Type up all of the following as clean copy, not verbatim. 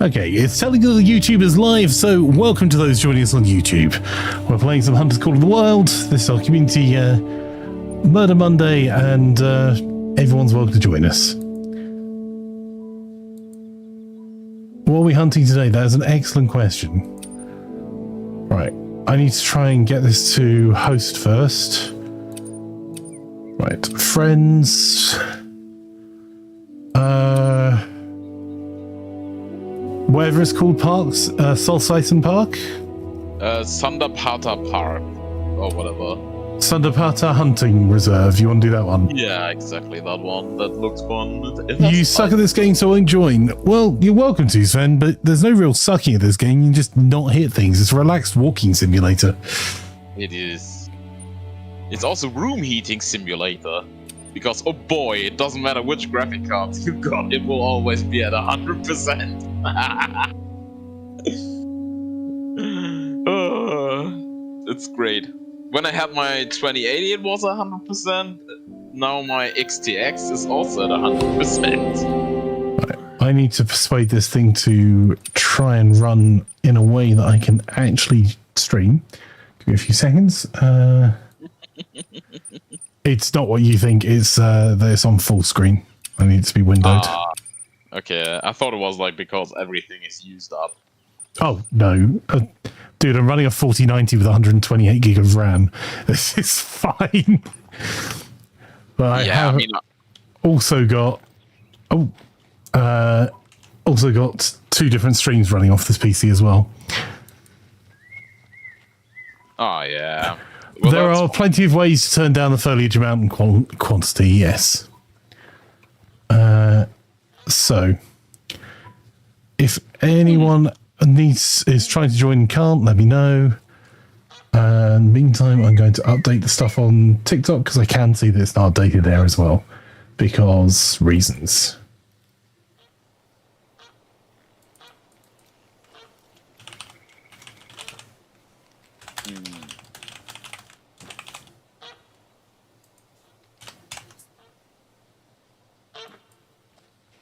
Okay, it's telling all the YouTubers live, so welcome to those joining us on YouTube. We're playing some Hunters Call of the Wild. This is our community Murder Monday, and everyone's welcome to join us. What are we hunting today? That is an excellent question. Right, I need to try and get this to host first. Right, friends. Whatever it's called, parks, Solsiton Park? Sandapata Park, or whatever. Sandapata Hunting Reserve, you want to do that one? Yeah, exactly, that one. That looks fun. You suck at this game, so I won't join. Well, you're welcome to, Sven, but there's no real sucking at this game. You can just not hit things. It's a relaxed walking simulator. It is. It's also room heating simulator. Because, oh boy, it doesn't matter which graphic cards you've got, it will always be at 100%. It's great. When I had my 2080, it was 100%. Now my XTX is also at 100%. Right. I need to persuade this thing to try and run in a way that I can actually stream. Give me a few seconds. It's not what you think. It's that it's on full screen. I need it to be windowed. Okay, I thought it was like because everything is used up. Oh, no. Dude, I'm running a 4090 with 128 gig of RAM. This is fine. But I have also got... also got 2 different streams running off this PC as well. Oh, yeah. Well, there are plenty of ways to turn down the foliage amount and quantity, yes. So, if anyone is trying to join and can't, let me know. And meantime, I'm going to update the stuff on TikTok because I can see that it's not updated there as well, because reasons.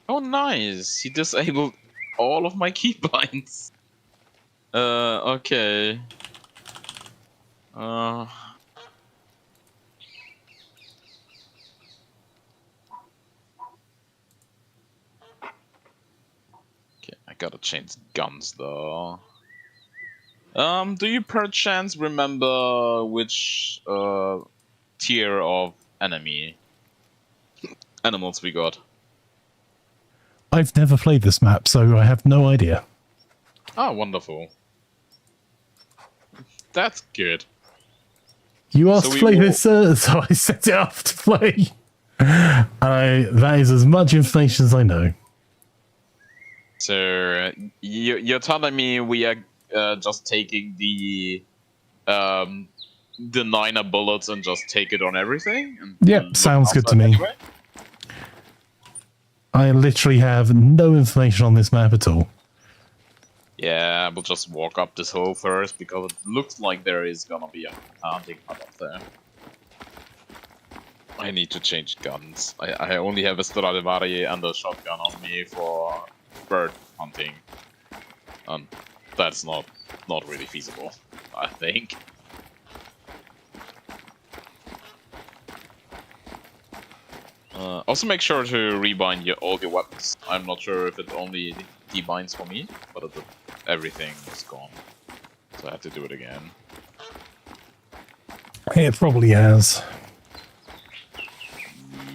Oh, nice! He disabled all of my keybinds. Okay. Okay, I gotta change guns though. Do you perchance remember which tier of animals we got? I've never played this map, so I have no idea. Ah, wonderful. That's good. You asked to play this, so I set it up to play. That is as much information as I know. So, you're telling me we are just taking the 9er bullets and just take it on everything? And yep, sounds good to me. Anyway? I literally have no information on this map at all. Yeah, we'll just walk up this hole first, because it looks like there is gonna be a hunting hut up there. I need to change guns. I only have a Stradivari and a shotgun on me for bird hunting. And that's not really feasible, I think. Also make sure to rebind all your weapons. I'm not sure if it only debinds for me, but everything is gone. So I have to do it again. It probably has.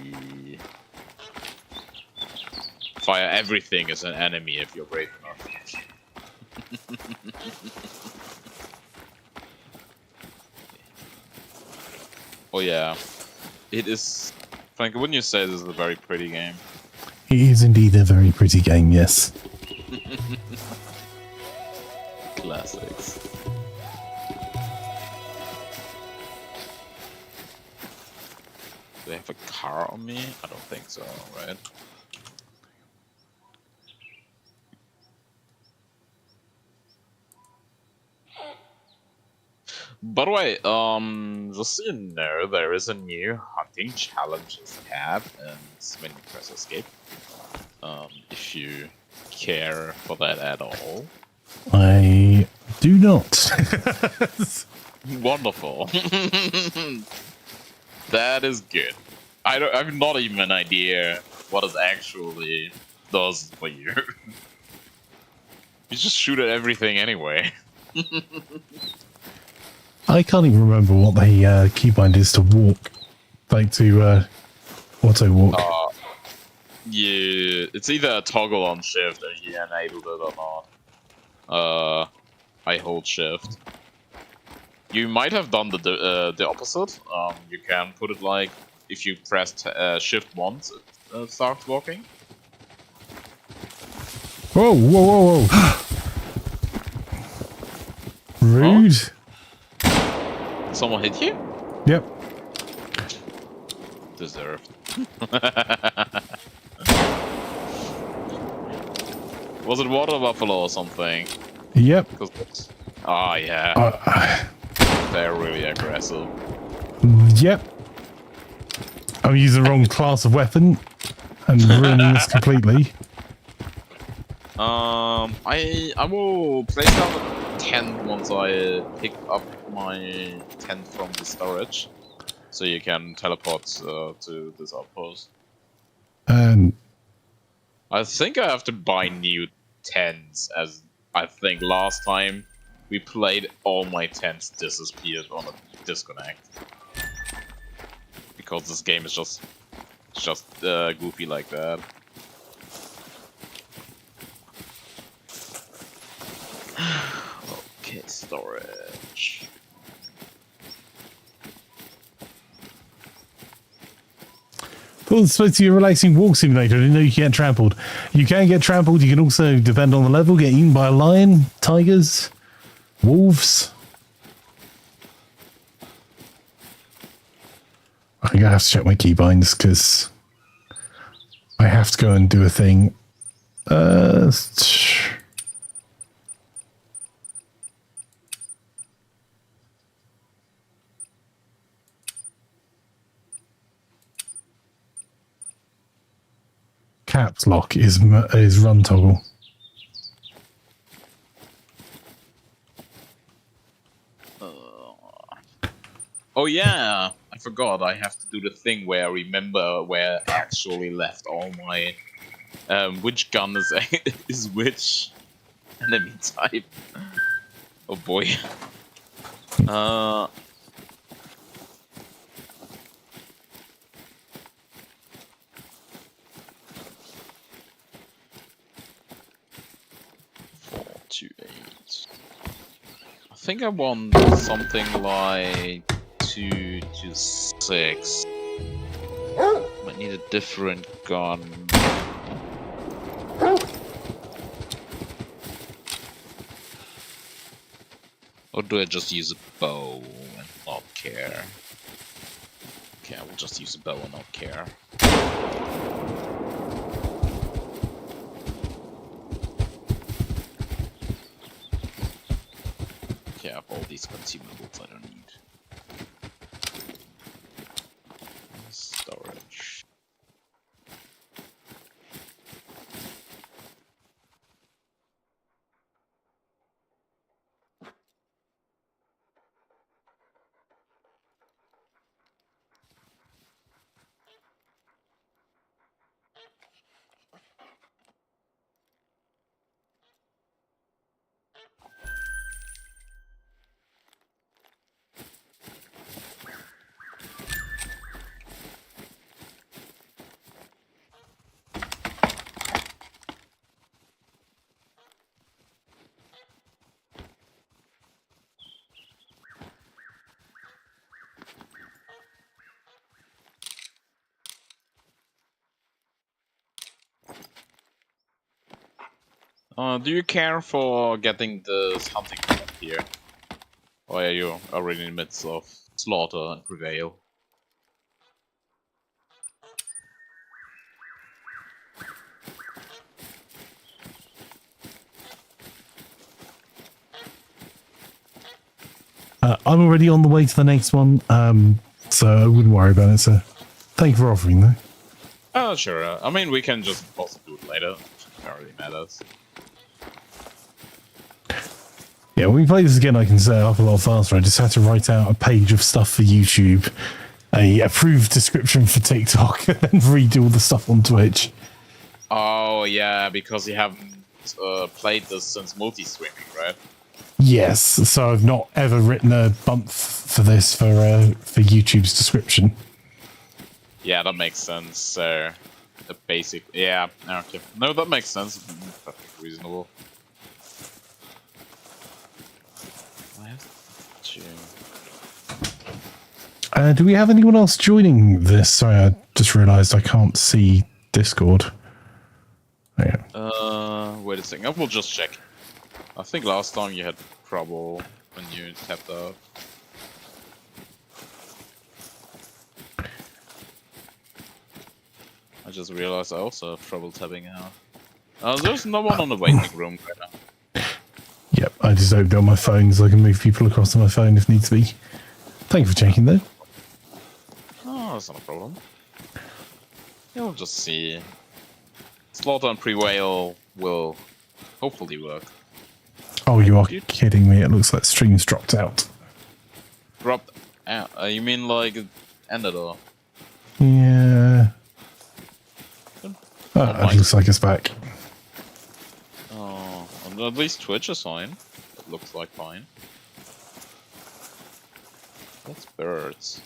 Yeah. Fire everything as an enemy if you're brave enough. Oh yeah, it is. Frank, wouldn't you say this is a very pretty game? It is indeed a very pretty game, yes. Classics. Do they have a car on me? I don't think so, right? By the way, just so you know, there is a new hunting challenges tab, and when you press escape, if you care for that at all. I do not. Wonderful. That is good. I have not even an idea what it actually does for you. You just shoot at everything anyway. I can't even remember what the keybind is to walk. Like to auto walk. Yeah, it's either a toggle on shift and you enabled it or not. I hold shift. You might have done the opposite. You can put it like if you press shift once, it starts walking. Whoa, whoa, whoa, whoa! Rude. Oh. Someone hit you? Yep. Deserved. Was it water buffalo or something? Yep. Ah, yeah. They're really aggressive. Yep. I'm using the wrong class of weapon and ruining this completely. I will place down the tent once I pick up my tent from the storage, so you can teleport to this outpost. I think I have to buy new tents, as I think last time we played, all my tents disappeared on a disconnect. Because this game is just goofy like that. Okay, storage. Thought it's supposed to be a relaxing walk simulator. I didn't know you can get trampled. You can get trampled. You can also, depend on the level, get eaten by a lion, tigers, wolves. I'm going to have to check my keybinds because I have to go and do a thing. Caps lock is run toggle. Oh yeah, I forgot. I have to do the thing where I remember where I actually left all my which gun is which enemy type. Oh boy. I think I want something like 2 to 6. Might need a different gun. Or do I just use a bow and not care? Okay, I will just use a bow and not care. Okay, I have all these consumables I don't need. Storage. Do you care for getting this hunting point here? Or are you already in the midst of slaughter and prevail? I'm already on the way to the next one, so I wouldn't worry about it. So, thank you for offering, though. Oh, sure. I mean, we can just also do it later. barely matters. Yeah, when we play this again, I can set it up a lot faster. I just had to write out a page of stuff for YouTube, a approved description for TikTok, and then redo all the stuff on Twitch. Oh yeah, because you haven't played this since multi-streaming, right? Yes, so I've not ever written a bump for this for YouTube's description. Yeah, that makes sense. So, the basic, yeah, okay. No, that makes sense. Perfectly reasonable. I have to. Do we have anyone else joining this? Sorry, I just realised I can't see Discord. Yeah. Wait a second. I will just check. I think last time you had trouble when you tapped out. I just realized I also have trouble tapping out. There's no one on the waiting room right now. Yep, I just opened on my phone so I can move people across to my phone if needs be. Thank you for checking though. Oh, that's not a problem. Yeah, we'll just see. Slaughter and Prevail will hopefully work. Oh, you are kidding me. It looks like streams dropped out. Dropped out? You mean like it ended or? Yeah. Oh, it looks like it's back. Oh, at least Twitch is fine. It looks like fine. That's birds.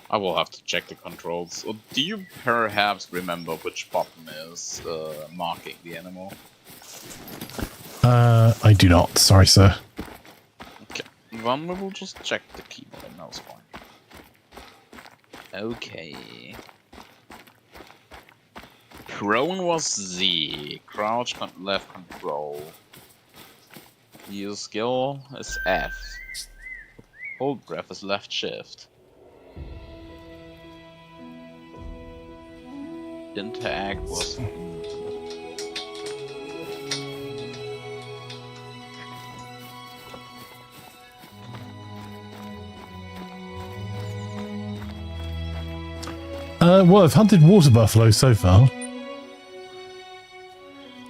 I will have to check the controls. Or do you perhaps remember which button is marking the animal? I do not. Sorry, sir. Okay, then we will just check the keyboard and that was fine. Okay. Prone was Z. Crouch left control. Use skill is F. Hold breath is left shift. Interact was well, I've hunted water buffalo so far.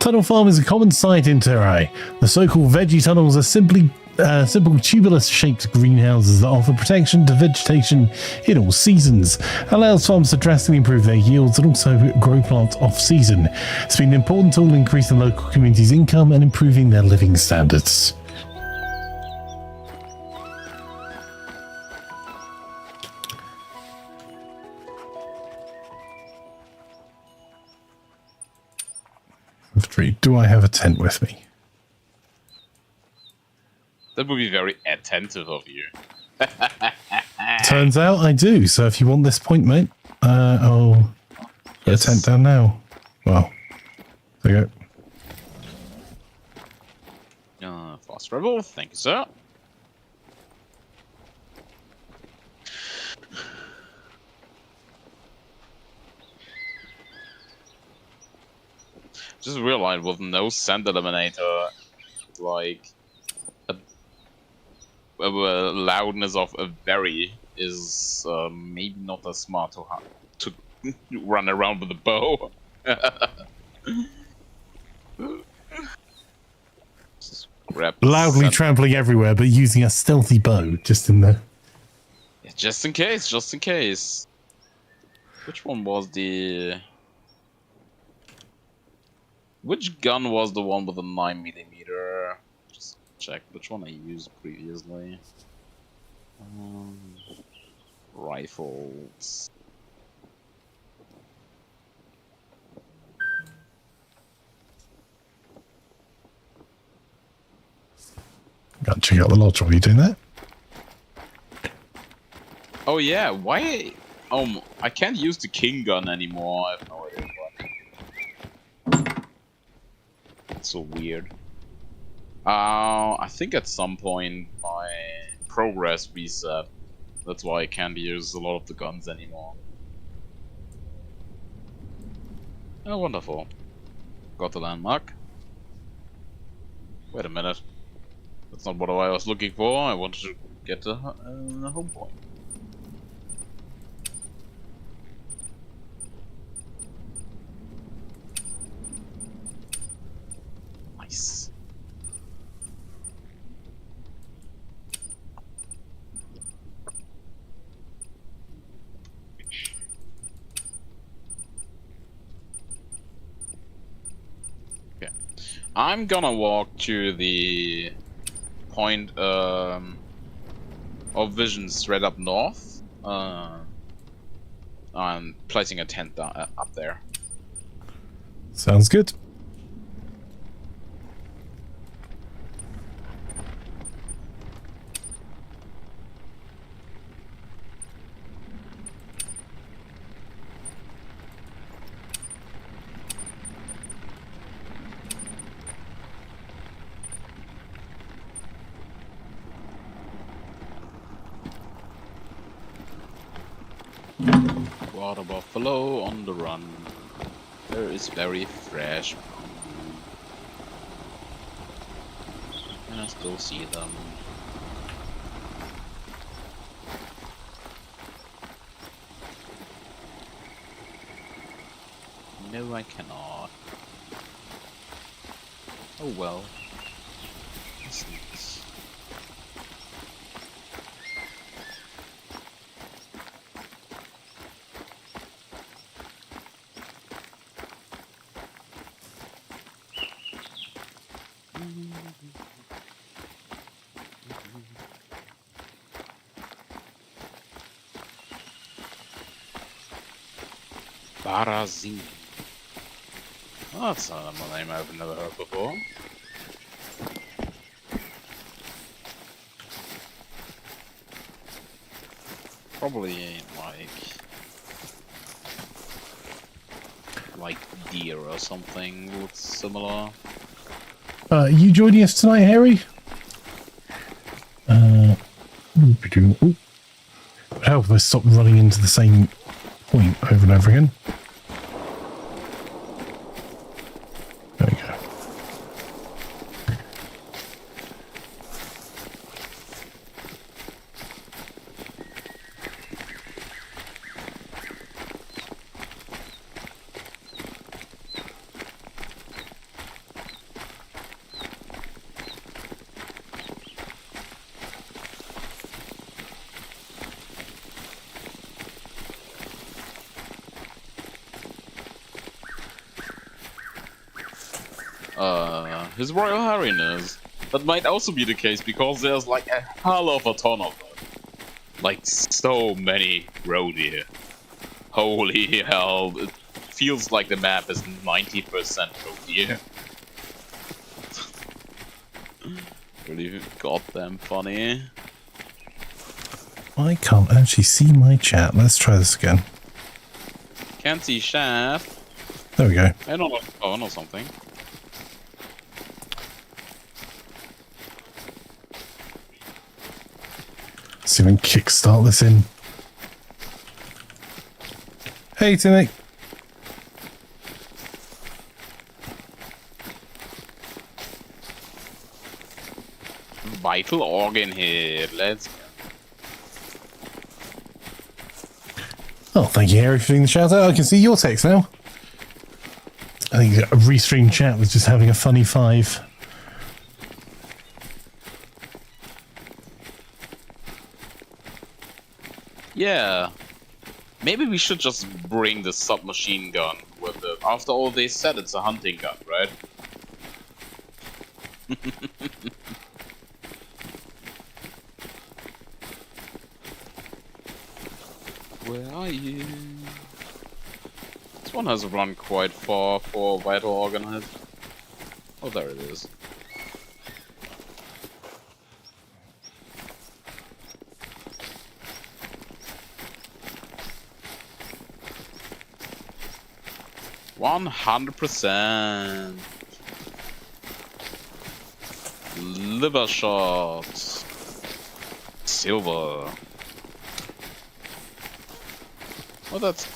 Tunnel farm is a common sight in Terrae. The so-called veggie tunnels are simple tubular-shaped greenhouses that offer protection to vegetation in all seasons, allows farms to drastically improve their yields and also grow plants off-season. It's been an important tool in increasing the local community's income and improving their living standards. Do I have a tent with me? That would be very attentive of you. Turns out I do, so if you want this point, mate, I'll get a tent down now. Well, there you go. Fast travel, thank you, sir. Just realized with no sand eliminator, like a loudness of a very is maybe not as smart to run around with a bow. Loudly trampling everywhere, but using a stealthy bow just in there. Yeah, just in case, just in case. Which one was the? Which gun was the one with the 9mm? Just check which one I used previously. Rifles. Gotta check out the lodge while you're doing that. Oh yeah, why? I can't use the king gun anymore. I have no idea why. It's so weird. I think at some point my progress reset. That's why I can't use a lot of the guns anymore. Oh, wonderful. Got the landmark. Wait a minute. That's not what I was looking for. I wanted to get the home point. Nice. Okay. I'm gonna walk to the point of vision straight up north. I'm placing a tent up there. Sounds good. Water buffalo on the run. There is very fresh. And I still see them. No, I cannot. Oh well. That's nice. Barazin. Oh, that's not a name I've never heard before. Probably like deer or something looks similar. You joining us tonight, Harry? Ooh. How if I stop running into the same point over and over again? There we go. His Royal Highness. That might also be the case because there's like a hell of a ton of them. Like so many reindeer. Holy hell, it feels like the map is 90% reindeer. Really goddamn funny. I can't actually see my chat. Let's try this again. Can't see Shaft. There we go. I don't know. Oh, I know something. See if we can kickstart this in. Hey, Timmy. Vital organ here. Let's go. Oh, thank you, Harry, for doing the shout out. I can see your text now. I think a restream chat was just having a funny five. Yeah. Maybe we should just bring the submachine gun with it. After all, they said it's a hunting gun, right? Where are you? This one has run quite far for vital organized. Oh, there it is. %. Liver shots. Silver. Oh, that's...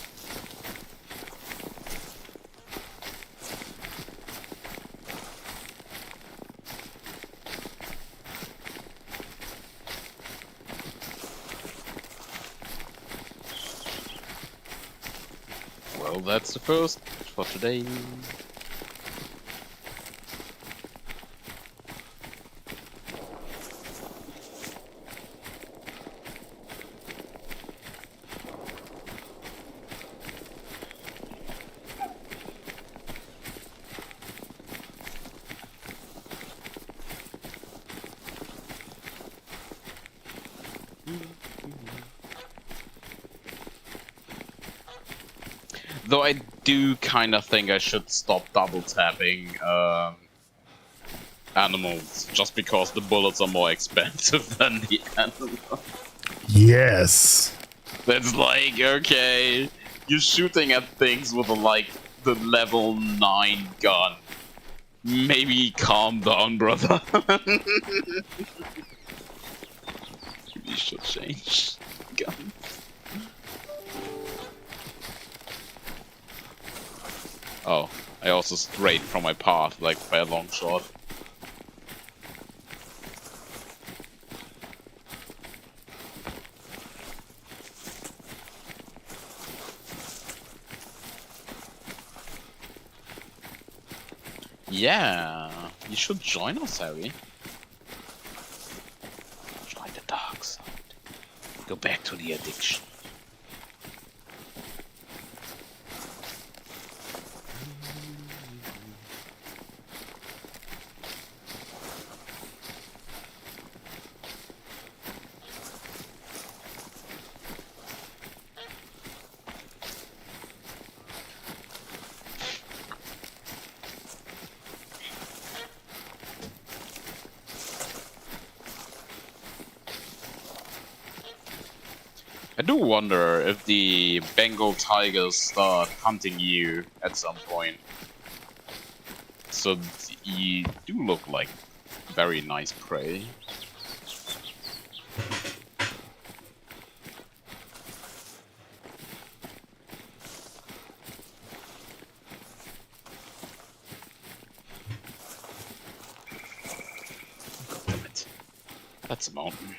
Well, that's the first for today. Though I do kind of think I should stop double tapping animals, just because the bullets are more expensive than the animal. Yes. That's like, okay, you're shooting at things with the level 9 gun. Maybe calm down, brother. You should change gun. Oh, I also strayed from my path, like by a long shot. Yeah, you should join us, Harry. Try the dark side. Go back to the addiction. I do wonder if the Bengal tigers start hunting you at some point. So you do look like very nice prey. Damn it. That's a mountain.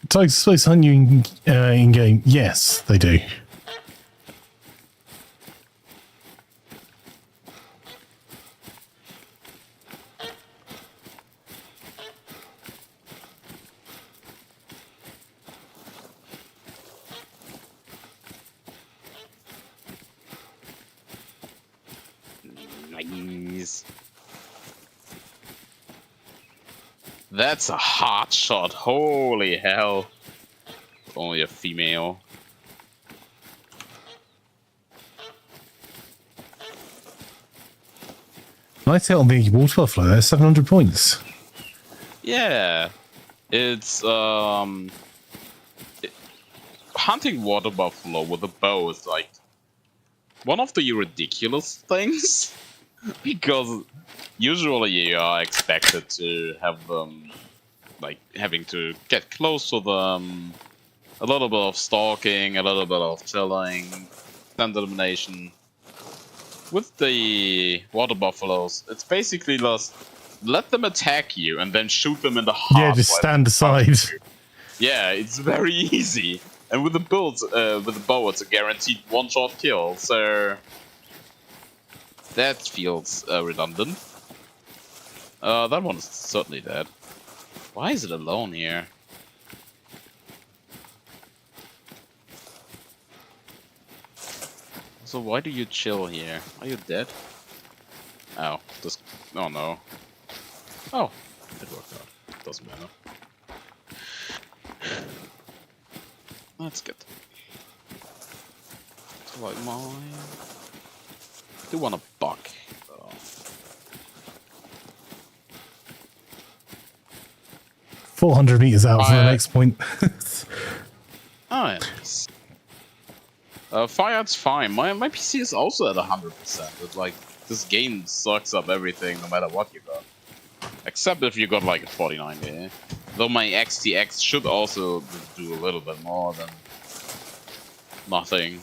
Tigers supposed to hunt you in game? Yes, they do. Nice. That's a hot shot. Holy hell. Only a female. Nice hit on the water buffalo there, 700 points. Yeah. It's hunting water buffalo with a bow is like one of the ridiculous things. Because usually you are expected to have them, like, having to get close to them, a little bit of stalking, a little bit of chilling, scent elimination. With the water buffaloes, it's basically just let them attack you and then shoot them in the heart. Yeah, just stand aside. Yeah, it's very easy. And with the build, with the bow, it's a guaranteed one-shot kill, so that feels redundant. That one is certainly dead. Why is it alone here? So why do you chill here? Are you dead? Oh, this... Oh no. Oh, it worked out. Doesn't matter. That's good. So like mine... I do want a buck. Though. 400 meters out for the next point. Oh, yes. Fireart's fine. My PC is also at 100%. It's like, this game sucks up everything no matter what you got. Except if you got like a 49 there. Though my XTX should also do a little bit more than nothing.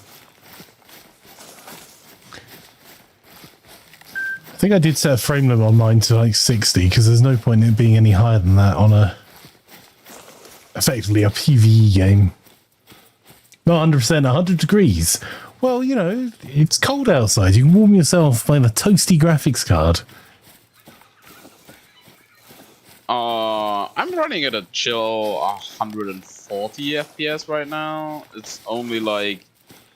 I think I did set a frame limit on mine to like 60 because there's no point in it being any higher than that on effectively a PvE game. Not 100%, 100 degrees. Well, you know, it's cold outside. You can warm yourself by the toasty graphics card. I'm running at a chill 140 FPS right now. It's only like,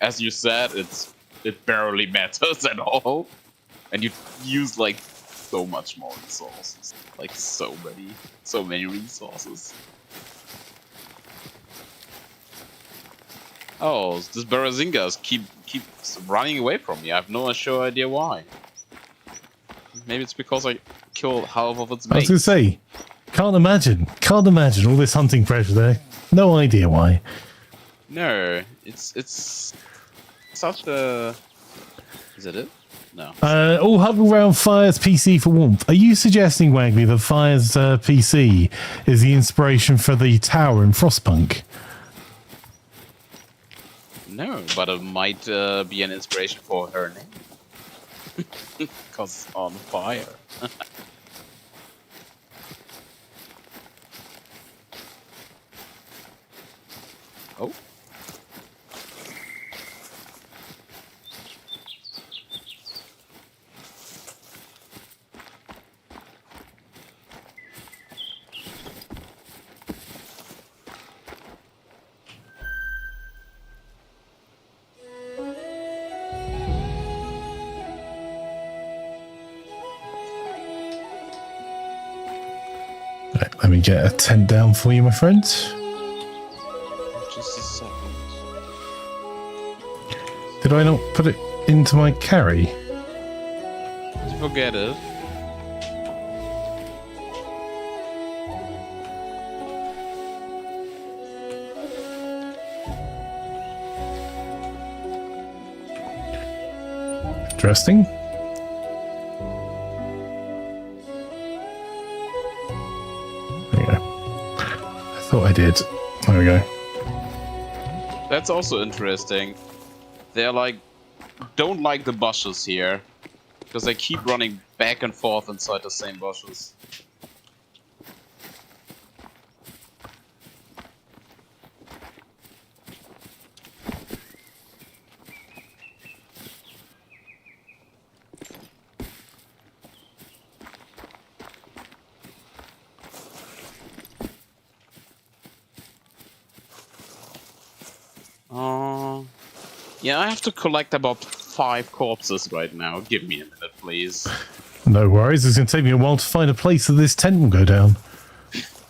as you said, it barely matters at all. And you use like so much more resources. Like so many resources. Oh, this Barazingas keeps running away from me. I have no sure idea why. Maybe it's because I killed half of its mates. I was going to say, can't imagine all this hunting pressure there. No idea why. No, it's such a... Is it? No. All huddle around Fire's PC for warmth. Are you suggesting, Wagley, that Fire's PC is the inspiration for the tower in Frostpunk? No, but it might be an inspiration for her name. Because on fire. Oh. Right, let me get a tent down for you, my friend. Just a second. Did I not put it into my carry? Forget it. Interesting. There we go. I thought I did. There we go. That's also interesting. They're like, don't like the bushes here. Because they keep running back and forth inside the same bushes. Yeah, I have to collect about 5 corpses right now. Give me a minute, please. No worries. It's going to take me a while to find a place that this tent will go down.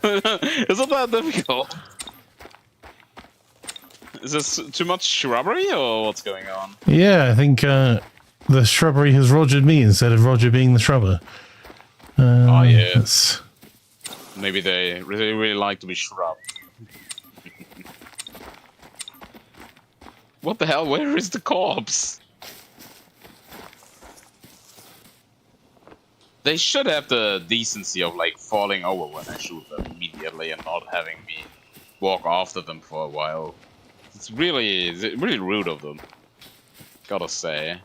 Isn't that difficult? Is this too much shrubbery or what's going on? Yeah, I think the shrubbery has Rogered me instead of Roger being the shrubber. Oh, yeah. That's... Maybe they really like to be shrubbed. What the hell? Where is the corpse? They should have the decency of like falling over when I shoot them immediately and not having me walk after them for a while. It's really rude of them. Gotta say.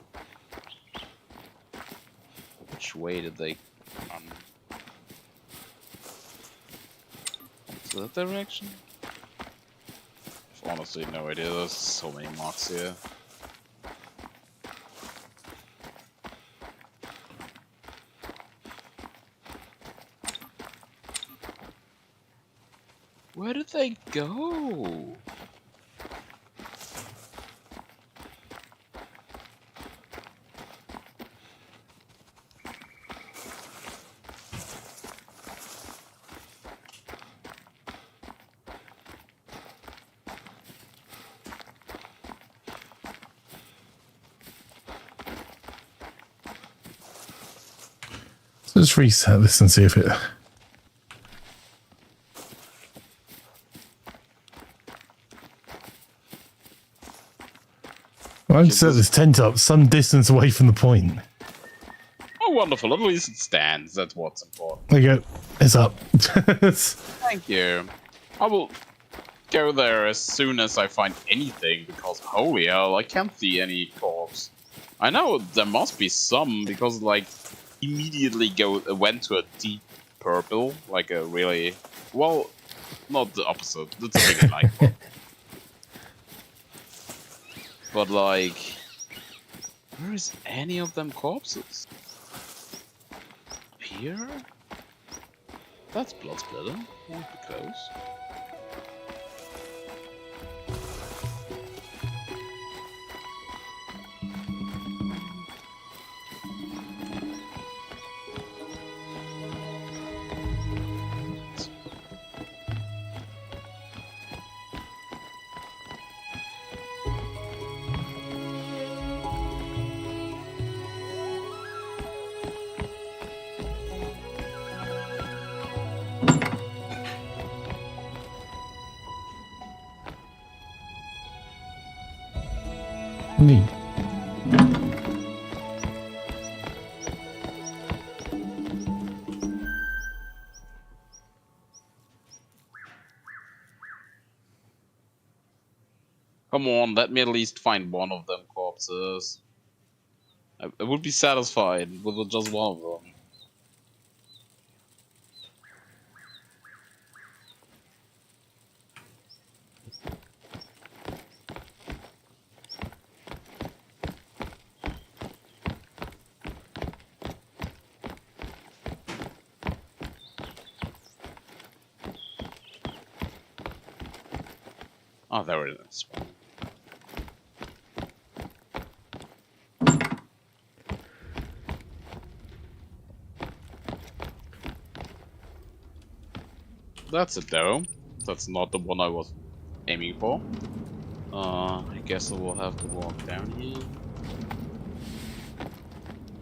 Which way did they run? To that direction? Honestly, no idea. There's so many mocks here. Where did they go? Let's reset this and see if it... Well, I'd set this tent up some distance away from the point. Oh, wonderful. At least it stands. That's what's important. There you go. It's up. Thank you. I will go there as soon as I find anything, because holy hell, I can't see any corpse. I know there must be some, because like immediately went to a deep purple, like a really, well, not the opposite. That's a really light one. But like, where is any of them corpses? Here? That's blood splatter. Won't be close. Neat. Come on, let me at least find one of them corpses. I would be satisfied with just one of them. Oh, there it is. That's it though. That's not the one I was aiming for. I guess I will have to walk down here.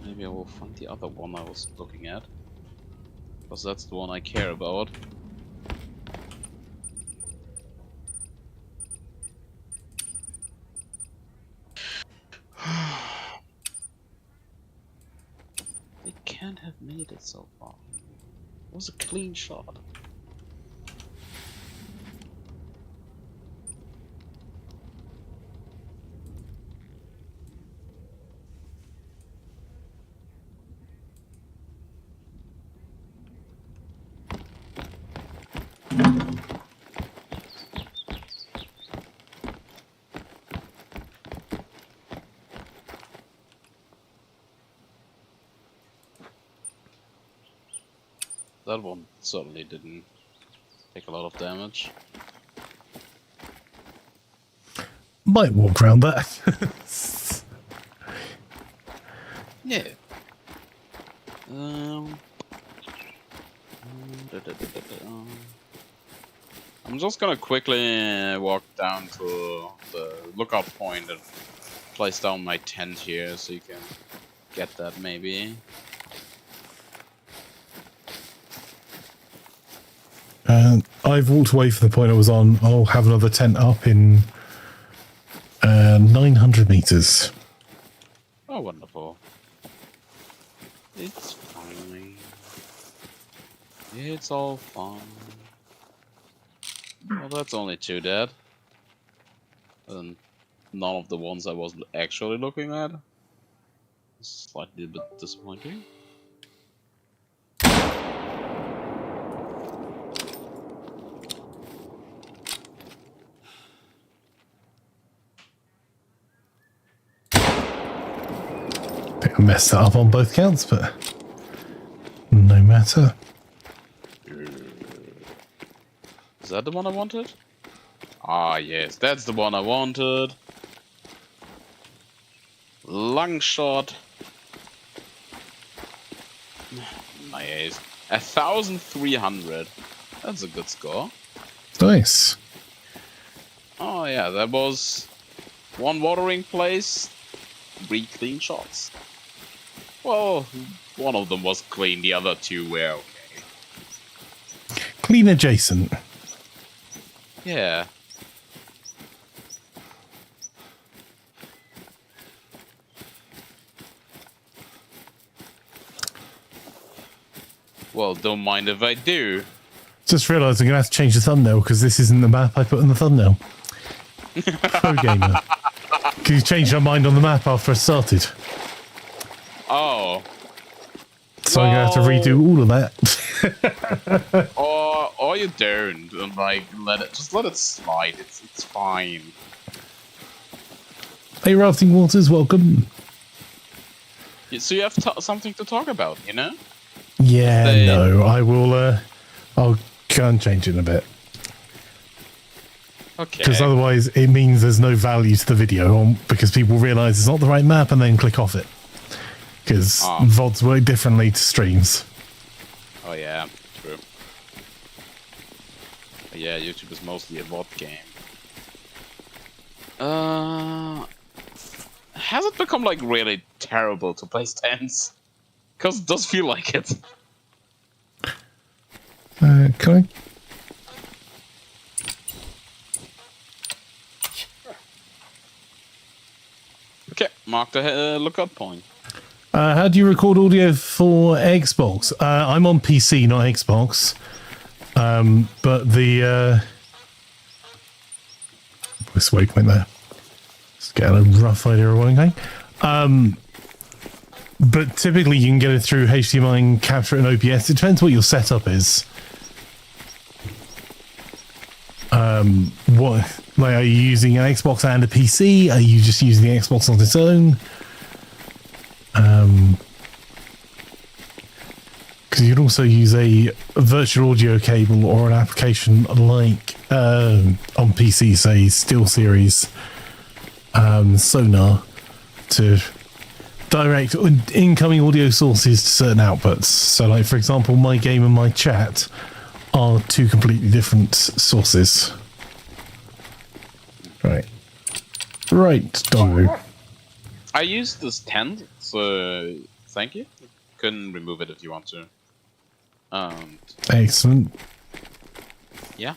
Maybe I will find the other one I was looking at. Because that's the one I care about. They can't have made it so far. It was a clean shot. That one certainly didn't take a lot of damage. Might walk around that. Yeah. I'm just gonna quickly walk down to the lookout point and place down my tent here so you can get that maybe. I've walked away from the point I was on. I'll have another tent up in 900 meters. Oh, wonderful. It's fine. It's all fine. Well, that's only 2 dead. And none of the ones I was actually looking at. Slightly a bit disappointing. I think I messed that up on both counts, but no matter. Is that the one I wanted? Ah, yes, that's the one I wanted. Long shot. Nice. 1,300. That's a good score. Nice. Oh yeah, that was 1 watering place, 3 clean shots. Well, one of them was clean, the other 2 were okay. Clean adjacent. Yeah. Well, don't mind if I do. Just realised I'm going to have to change the thumbnail because this isn't the map I put in the thumbnail. Pro gamer. Because you changed our mind on the map after I started. Oh. So I'm going to have to redo all of that. or you don't, and like let it slide. It's fine. Hey, Rafting Waters, welcome. So you have something to talk about, you know? Yeah, no, I will. I'll go and change it in a bit. Okay. Because otherwise, it means there's no value to the video because people realise it's not the right map and then click off it. Because VODs work differently to streams. Oh yeah, true. But yeah, YouTube is mostly a VOD game. Has it become like really terrible to play stands? Because it does feel like it. Can I? Okay, mark the lookout point. How do you record audio for Xbox? I'm on PC, not Xbox. But the this waypoint there. Let's get a rough idea of what I'm going. But typically you can get it through HDMI and capture it in OBS. It depends what your setup is. What, like, are you using an Xbox and a PC? Are you just using the Xbox on its own? Because you'd also use a virtual audio cable or an application like on PC, say SteelSeries, Sonar, to direct incoming audio sources to certain outputs. So, like, for example, my game and my chat are two completely different sources. Right, doggo. I used this tent, so thank you. You couldn't remove it if you want to. Excellent. Yeah.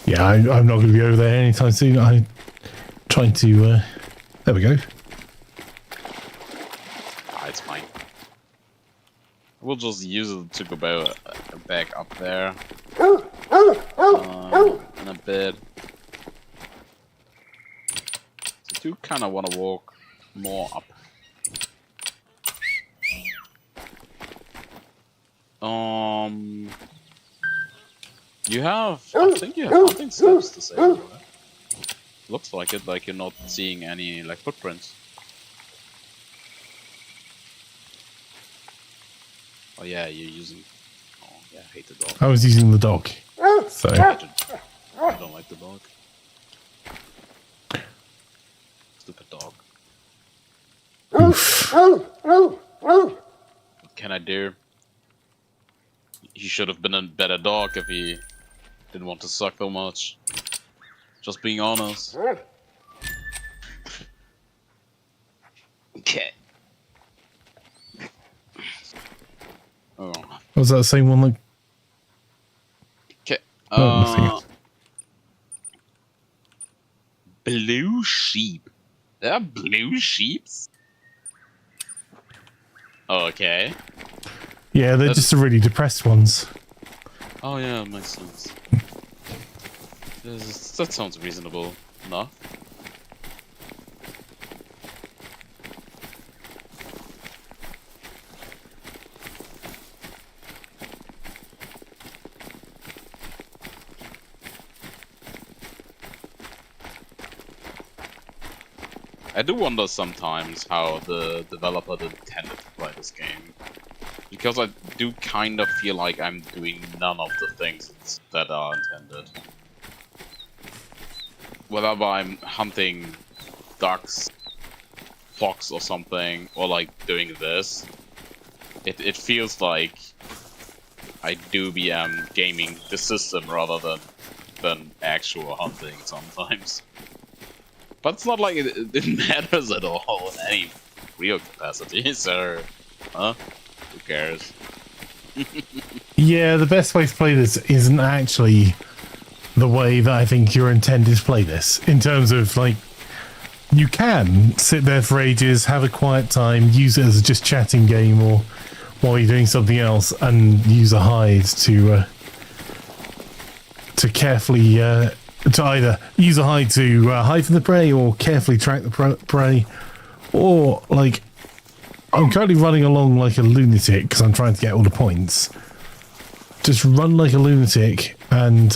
Yeah, I'm not going to be over there anytime soon. I'm trying to... there we go. It's fine. We'll just use it to go back up there. In a bit. So I do kind of want to walk more up. You have... I think you have nothing steps to say. Right? Looks like it, like you're not seeing any, like, footprints. Oh yeah, you're using... Oh yeah, I hate the dog. I was using the dog. So... I don't like the dog. Stupid dog. Oof. What can I do? He should have been a better dog if he didn't want to suck so much. Just being honest. Okay. Oh. Was that the same one? Like... Okay. Oh, nothing else. Blue sheep. There are blue sheeps? Okay. Yeah, they're just the really depressed ones. Oh yeah, that makes sense. That sounds reasonable enough. I do wonder sometimes how the developer intended to play this game. Because I do kind of feel like I'm doing none of the things that are intended. Whether I'm hunting ducks, fox or something, or like doing this, it feels like I do be gaming the system rather than actual hunting sometimes. But it's not like it matters at all in any real capacity, so... Huh? Who cares? Yeah, the best way to play this isn't actually the way that I think you're intended to play this. In terms of, like, you can sit there for ages, have a quiet time, use it as a just chatting game or while you're doing something else and use a hide to carefully to either use a hide to hide from the prey or carefully track the prey, or like I'm currently running along like a lunatic because I'm trying to get all the points. Just run like a lunatic and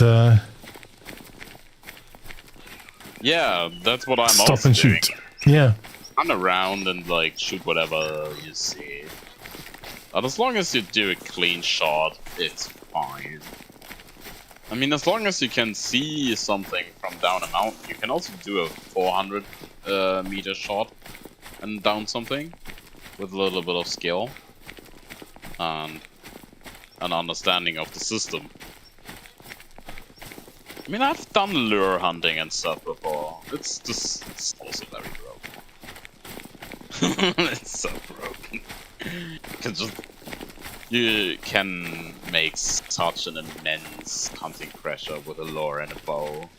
yeah, that's what I'm stop also and doing. shoot. Yeah. Run around and like shoot whatever you see. But as long as you do a clean shot, it's fine. I mean, as long as you can see something from down a mountain, you can also do a 400 meter shot and down something with a little bit of skill and an understanding of the system. I mean, I've done lure hunting and stuff before. It's also very broken. It's so broken. You can make such an immense hunting pressure with a lure and a bow.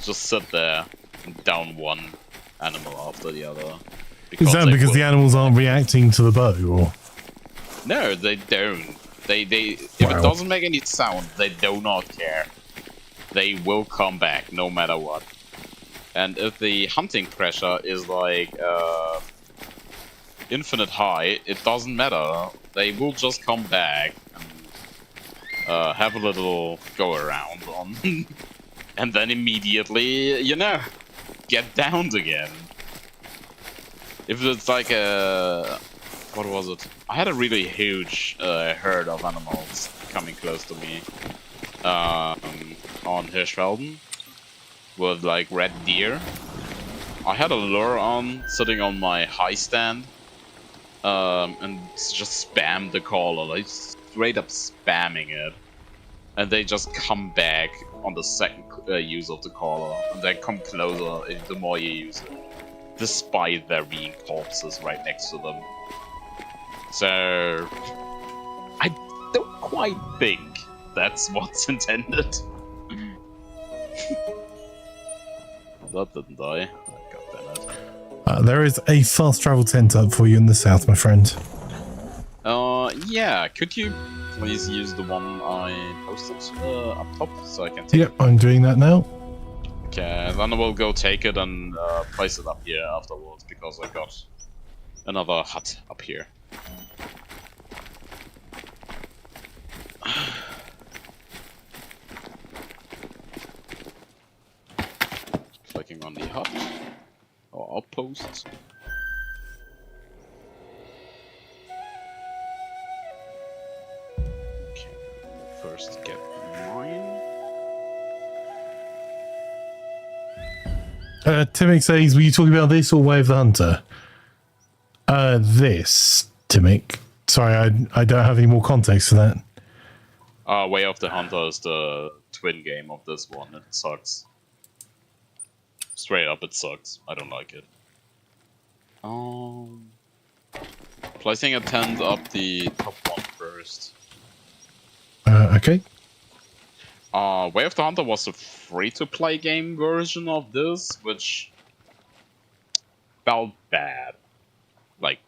Just sit there and down one animal after the other. Is that because the animals aren't reacting to the bow, or? No, they don't. If it doesn't make any sound, they do not care. They will come back no matter what. And if the hunting pressure is like infinite high, it doesn't matter. They will just come back and have a little go around on, and then immediately, you know, get downed again. If it's like a, what was it? I had a really huge herd of animals coming close to me on Hirschfelden with like red deer. I had a lure on, sitting on my high stand, and just spammed the caller, like straight up spamming it. And they just come back on the second use of the caller, and they come closer the more you use it, despite there being corpses right next to them. So I don't quite think that's what's intended. That didn't die. God damn it. There is a fast travel tent up for you in the south, my friend. Yeah, could you please use the one I posted up top so I can take it? Yep, I'm doing that now. Okay, then I will go take it and place it up here afterwards, because I got another hut up here. Clicking on the hut or outpost. Okay, first get mine. Timic says, were you talking about this or Way of the Hunter? This, Timic. Sorry, I don't have any more context for that. Way of the Hunter is the twin game of this one. It sucks. Straight up, it sucks. I don't like it. Placing a tent up the top one first. Okay. Way of the Hunter was a free-to-play game version of this, which felt bad. Like,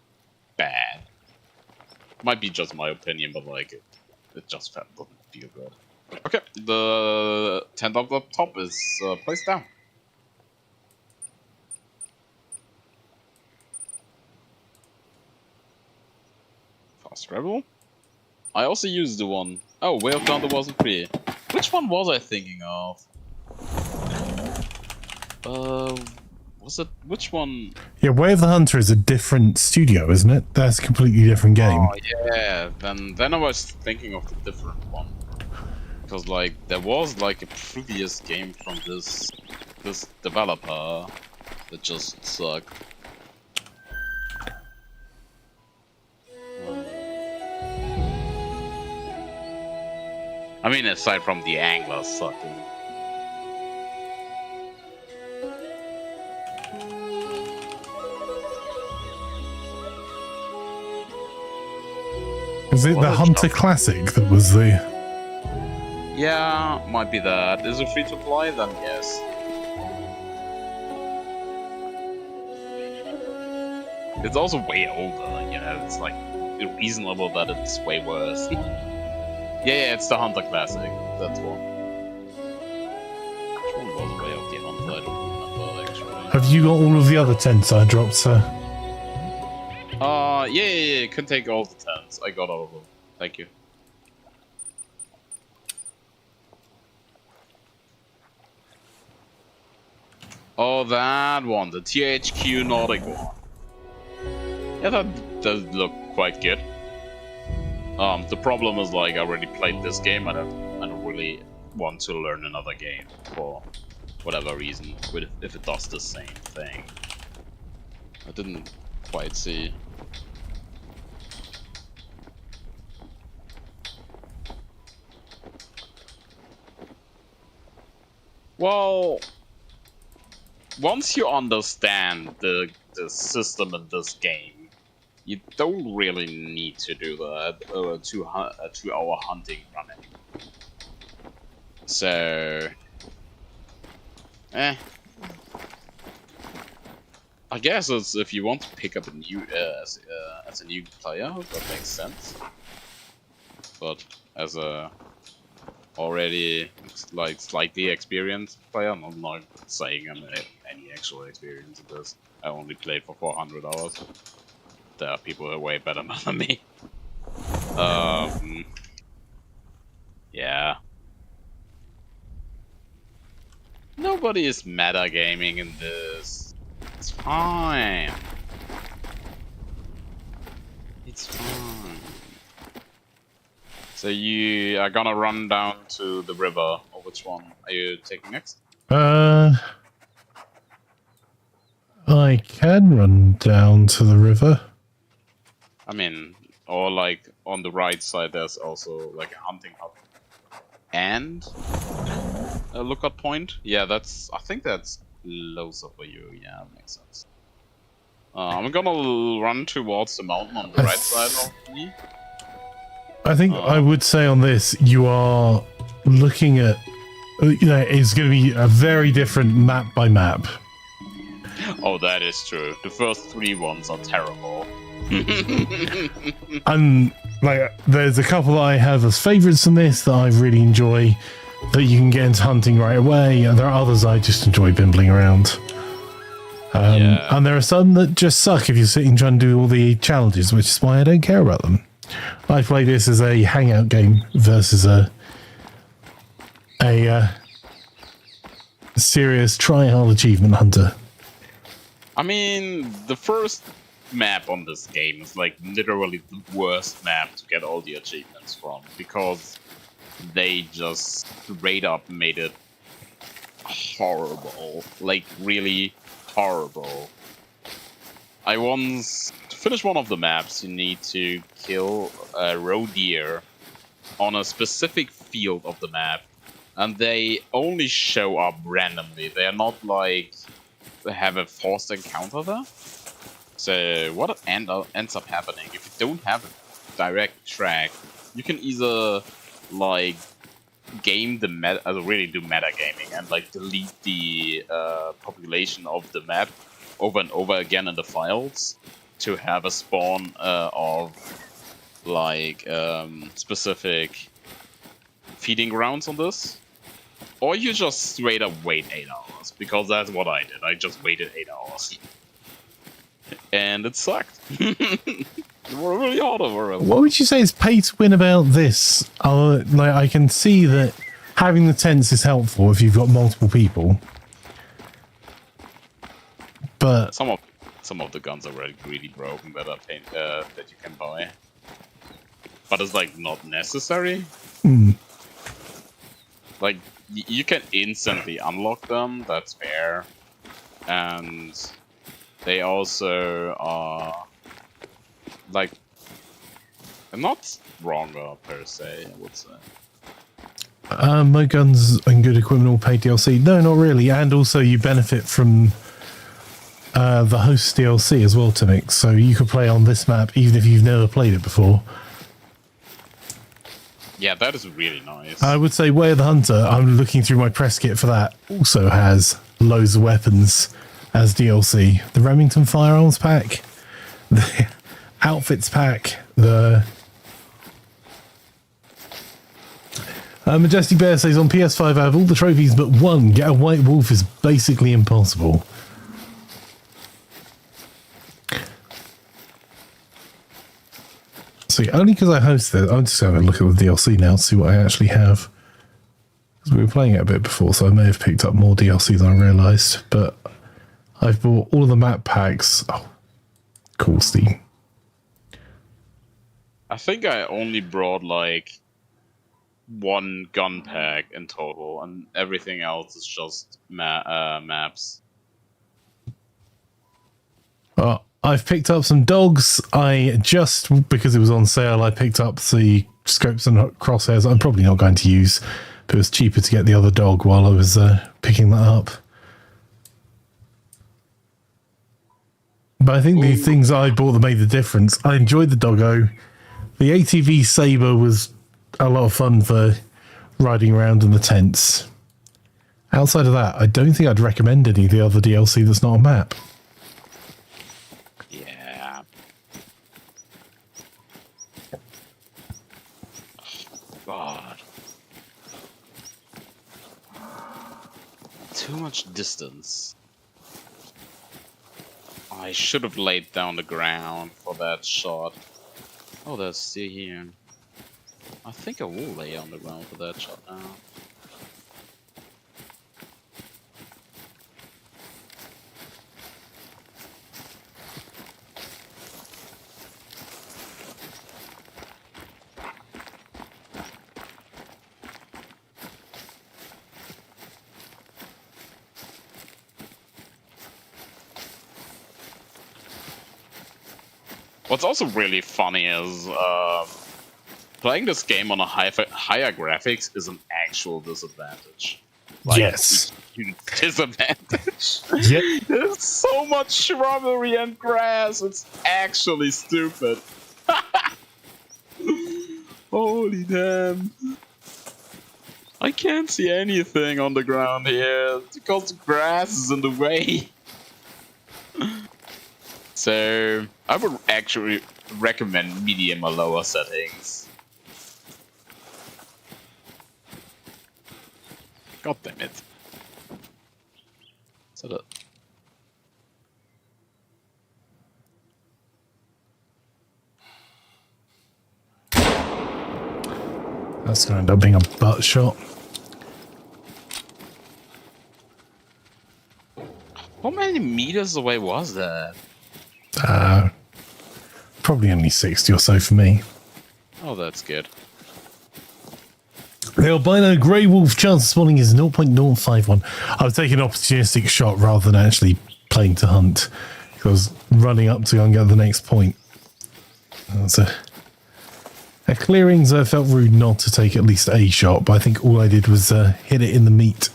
bad. Might be just my opinion, but like, it just doesn't feel good. Okay, the tent up the top is placed down. Fast travel. I also used the one. Oh, Way of the Hunter wasn't free. Which one was I thinking of? Was it, which one? Yeah, Way of the Hunter is a different studio, isn't it? That's a completely different game. Oh yeah, then I was thinking of the different one. Because like, there was like a previous game from this developer that just sucked. I mean, aside from the anglers sucking. Is it the Hunter Classic that was the... Yeah, might be that. Is it free to play? Then yes. It's also way older, you know, it's like, reasonable that it's way worse. Yeah, it's the Hunter Classic. That's one. Which one was way of the Hunter? I don't remember actually. Have you got all of the other tents I dropped, sir? Yeah, you can take all the tents. I got all of them. Thank you. Oh, that one, the THQ Nordic one. Yeah, that does look quite good. The problem is, like, I already played this game, and I don't really want to learn another game for whatever reason, if it does the same thing. I didn't quite see. Well, once you understand the system in this game, you don't really need to do the 2-hour hunting run anymore. So, I guess it's, if you want to pick up a new as a new player, that makes sense. But as a already like slightly experienced player, I'm not saying I'm any actual experience in this. I only played for 400 hours. There are people who are way better than me. Yeah. Nobody is metagaming in this. It's fine. It's fine. So you are gonna run down to the river, or which one are you taking next? I can run down to the river. I mean, or like on the right side there's also like a hunting hut. And a lookout point? Yeah, I think that's closer for you, yeah, that makes sense. I'm gonna run towards the mountain on the right side of me. I think I would say on this, you are looking at, it's going to be a very different map by map. Oh, that is true. The first 3 ones are terrible. And like, there's a couple that I have as favorites in this that I really enjoy, that you can get into hunting right away, and there are others I just enjoy bimbling around. Yeah. And there are some that just suck if you're sitting trying to do all the challenges, which is why I don't care about them. I play this as a hangout game versus a serious try-hard achievement hunter. I mean, the first map on this game is like literally the worst map to get all the achievements from, because they just straight up made it horrible, like really horrible. To finish one of the maps, you need to kill a roe deer on a specific field of the map, and they only show up randomly. They are not like they have a forced encounter there. So what ends up happening, if you don't have a direct track, you can either like game the meta, really do metagaming and like delete the population of the map over and over again in the files to have a spawn of like specific feeding grounds on this, or you just straight up wait 8 hours, because that's what I did. I just waited 8 hours. And it sucked. It was really hard over it. What would you say is pay to win about this? Like, I can see that having the tents is helpful if you've got multiple people, but some of the guns are really broken that you can buy, but it's like not necessary. Like you can instantly unlock them. That's fair, and they also are like not stronger per se, I would say. My guns and good equipment all pay DLC. No, not really. And also you benefit from the host DLC as well, Timix. So you could play on this map even if you've never played it before. Yeah, that is really nice. I would say Way of the Hunter, I'm looking through my press kit for that, also has loads of weapons as DLC. The Remington Firearms pack, the Outfits pack, The Majestic Bear says on PS5 I have all the trophies but one. Get a white wolf is basically impossible. See, only because I hosted it, I'm just having a look at the DLC now to see what I actually have. Because we were playing it a bit before, so I may have picked up more DLC than I realised. But I've bought all of the map packs. Oh, cool, Steam. I think I only brought like one gun pack in total, and everything else is just maps. I've picked up some dogs. I just, because it was on sale, I picked up the scopes and crosshairs I'm probably not going to use, but it was cheaper to get the other dog while I was picking that up. But I think the things I bought that made the difference, I enjoyed the doggo. The ATV Sabre was a lot of fun for riding around in the tents. Outside of that, I don't think I'd recommend any of the other DLC that's not a map. Yeah. God. Too much distance. I should have laid down the ground for that shot. Oh, there's still here. I think I will lay on the ground for that shot now. What's also really funny is playing this game on a higher graphics is an actual disadvantage. Like, Yes. Disadvantage. Yep. There's so much shrubbery and grass. It's actually stupid. Holy damn. I can't see anything on the ground here because the grass is in the way. So I would actually recommend medium or lower settings. God damn it. So that That's going to end up being a butt shot. how many meters away was that? Probably only 60 or so for me. Oh, that's good. The albino grey wolf chance of spawning is 0.051. I was taking an opportunistic shot rather than actually playing to hunt. I was running up to go and get the next point. So, at clearings, I felt rude not to take at least a shot, but I think all I did was hit it in the meat.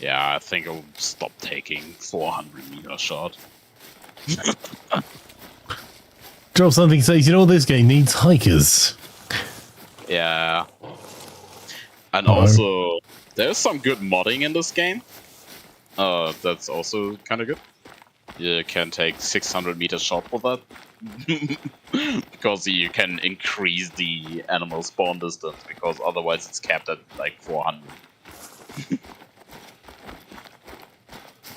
Yeah, I think I'll stop taking 400-meter shot. Drop something says, you know, this game needs hikers. Yeah. And also, there's some good modding in this game. That's also kind of good. You can take 600-meter shot with that. Because you can increase the animal spawn distance, because otherwise it's capped at like 400.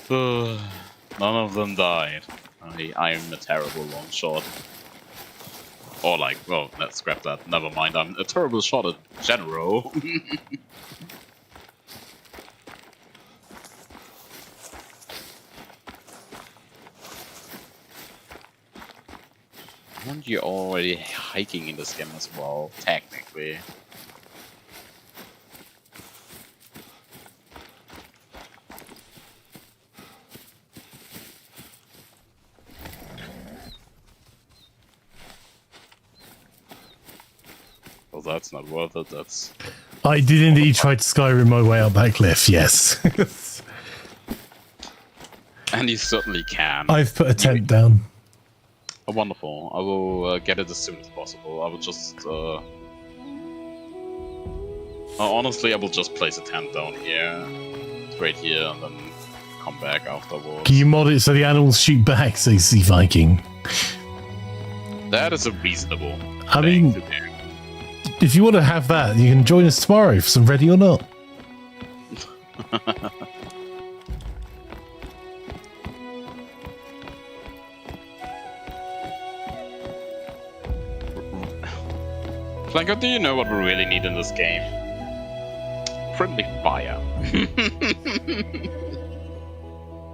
None of them died. I am a terrible long shot. Or like, well, let's scrap that. Never mind, I'm a terrible shot at general. Aren't you already hiking in this game as well, technically? Well, that's not worth it, that's... I did indeed try to Skyrim my way up that cliff, yes. And you certainly can. I've put a tent down. Oh, wonderful. I will get it as soon as possible. I will just... honestly, I will just place a tent down here. Right here, and then come back afterwards. Can you mod it so the animals shoot back, says Sea Viking? That is a reasonable I thing mean, to do. if you want to have that, you can join us tomorrow for some Ready or Not. Flanker, do you know what we really need in this game? Friendly fire.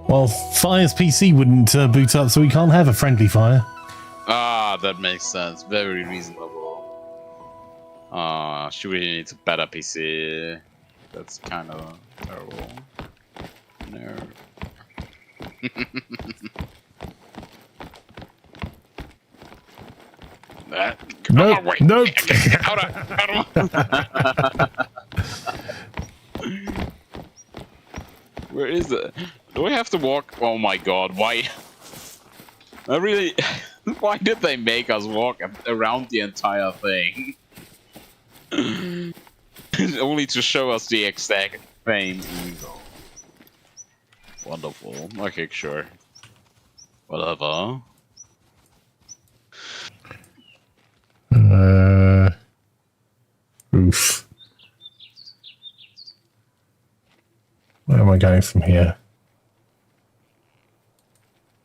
Well, Fire's PC wouldn't boot up, so we can't have a friendly Fire. Ah, that makes sense. Very reasonable. She really needs a better PC. That's kind of terrible. No. Nope, wait. nope. Out of. Where is it? Do I have to walk? Oh my god, why? I really... Why did they make us walk around the entire thing? Only to show us the exact same eagle. Wonderful. Okay, sure. Whatever. Oof. Where am I going from here?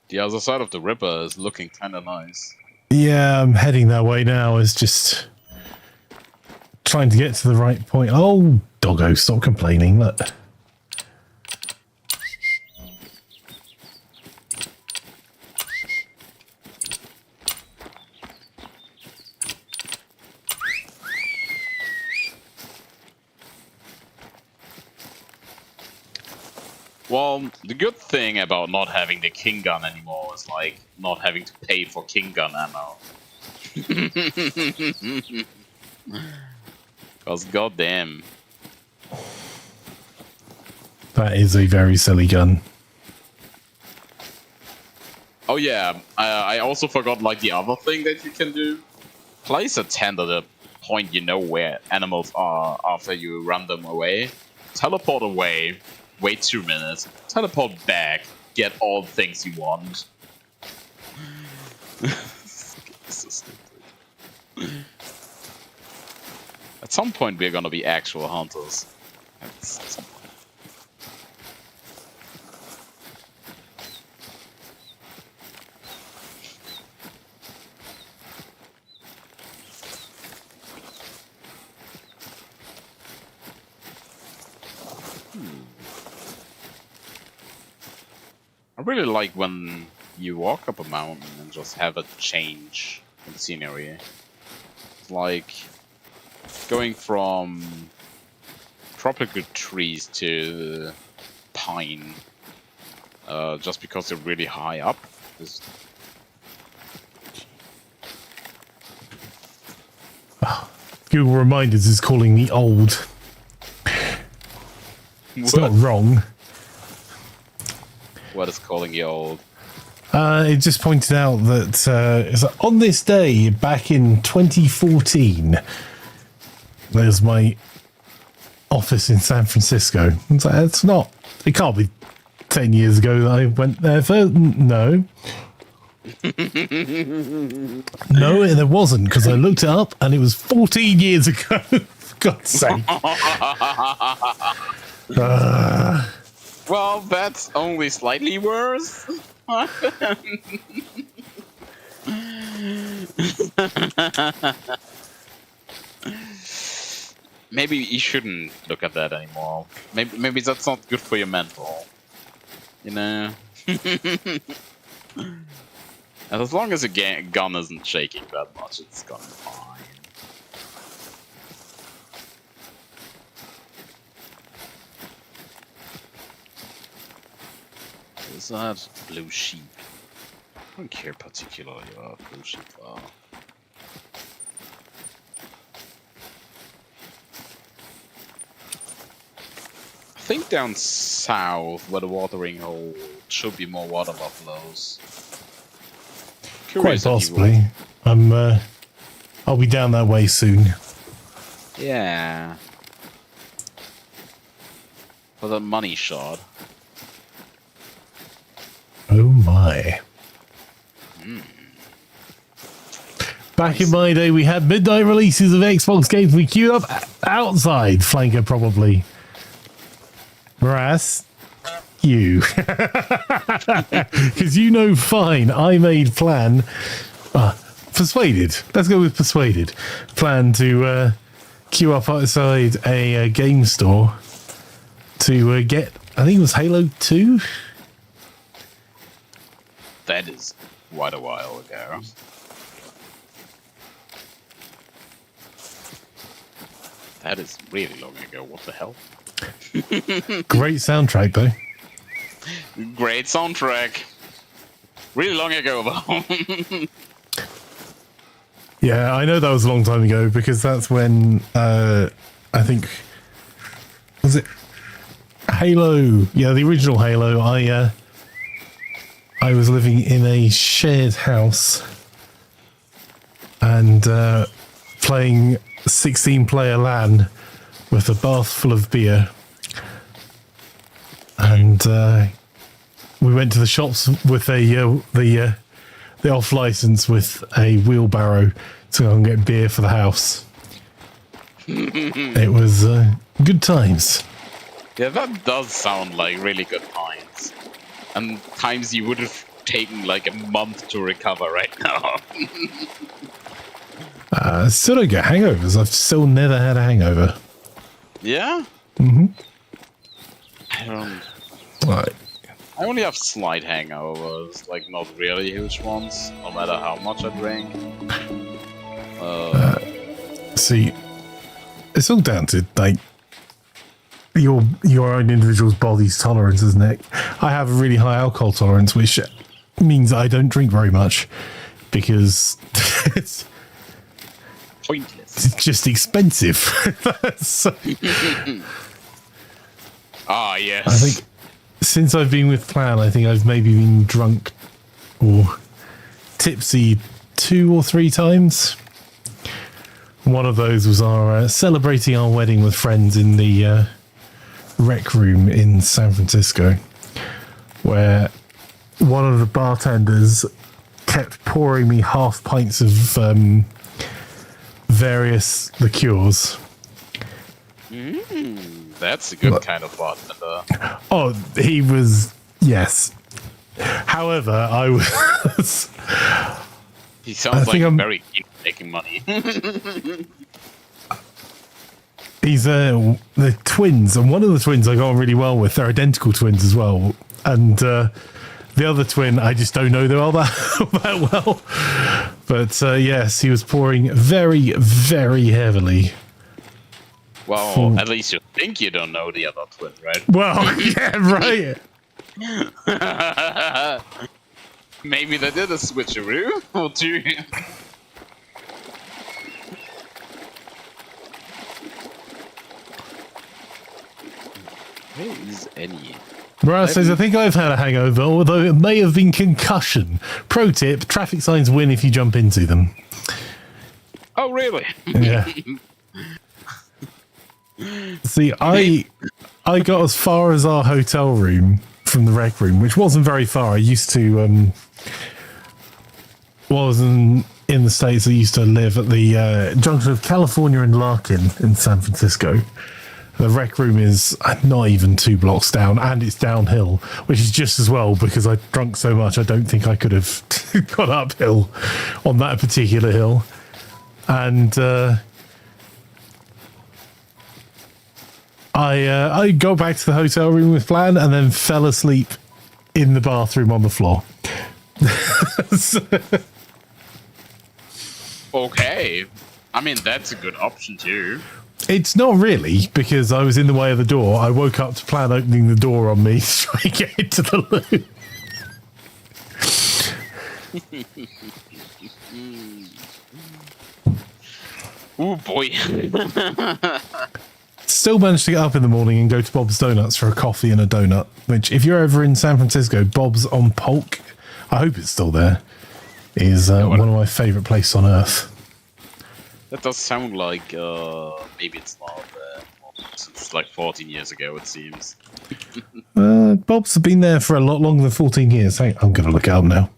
The other side of the river is looking kind of nice. Yeah, I'm heading that way now. It's just trying to get to the right point. Oh, doggo, stop complaining. Look. Well, the good thing about not having the king gun anymore is like not having to pay for king gun ammo. Cause goddamn. That is a very silly gun. Oh yeah, I also forgot like the other thing that you can do. Place a tent at a point you know where animals are after you run them away. Teleport away. Wait 2 minutes, teleport back, get all the things you want. So stupid. At some point we're gonna be actual hunters. At some point. I really like when you walk up a mountain and just have a change in scenery. It's like going from tropical trees to pine, just because they're really high up. Google Reminders is calling me old. It's not wrong. What is calling you old? It just pointed out that it's like, on this day back in 2014, there's my office in San Francisco. It's like, it's not. It can't be 10 years ago that I went there for. No. No, there wasn't, because I looked it up and it was 14 years ago. For God's sake. Well, that's only slightly worse. Maybe you shouldn't look at that anymore. Maybe that's not good for your mental. You know? And as long as your gun isn't shaking that much, it's gonna be fine. Is that blue sheep? I don't care particularly about blue sheep though. I think down south, where the watering hole should be more water buffaloes. Quite possibly. I'll be down that way soon. Yeah. For the money shot. Oh my. Back in my day, we had midnight releases of Xbox games we queued up outside. Flanker, probably. Whereas, you. Because you know fine, I made plan. Persuaded. Let's go with persuaded. Plan to queue up outside a game store to get, I think it was Halo 2? That is quite a while ago. That is really long ago. What the hell? Great soundtrack, though. Great soundtrack. Really long ago, though. Yeah, I know that was a long time ago because that's when I think was it Halo? Yeah, the original Halo. I was living in a shared house and playing 16-player LAN with a bath full of beer, and we went to the shops with the off license with a wheelbarrow to go and get beer for the house. It was good times. Yeah, that does sound like really good times. And times you would have taken like a month to recover right now. Still don't get hangovers. I've still never had a hangover. Yeah? Mm-hmm. I don't... Right. I only have slight hangovers, like not really huge ones, no matter how much I drink. See, it's all down to like your own individual's body's tolerance, isn't it? I have a really high alcohol tolerance, which means I don't drink very much because it's pointless. It's just expensive. So, yes. I think since I've been with Clan, I think I've maybe been drunk or tipsy 2 or 3 times. One of those was our celebrating our wedding with friends in the rec room in San Francisco, where one of the bartenders kept pouring me half pints of various liqueurs. That's a good kind of bartender. Oh, he was, yes. However, I was... He sounds like very keen on making money. He's the twins, and one of the twins I got on really well with. They're identical twins as well. And the other twin, I just don't know them all that well. But yes, he was pouring very, very heavily. Well, at least you think you don't know the other twin, right? Well, yeah, right. Maybe they did a switcheroo or two. Where is Eddie? Morales says, I think I've had a hangover, although it may have been concussion. Pro tip, traffic signs win if you jump into them. Oh, really? Yeah. See, I got as far as our hotel room from the rec room, which wasn't very far. I used to, wasn't in the States. I used to live at the junction of California and Larkin in San Francisco. The rec room is not even 2 blocks down, and it's downhill, which is just as well because I drunk so much I don't think I could have got uphill on that particular hill. And I got back to the hotel room with Plan and then fell asleep in the bathroom on the floor. Okay. I mean, that's a good option too. It's not really, because I was in the way of the door. I woke up to Plan opening the door on me to try and get into the loo. Oh boy. Still managed to get up in the morning and go to Bob's Donuts for a coffee and a donut, which if you're ever in San Francisco, Bob's on Polk, I hope it's still there, is one of my favourite places on earth. That does sound like, maybe it's not, it's like 14 years ago, it seems. Bob's been there for a lot longer than 14 years. Hey, I'm going to look it up now.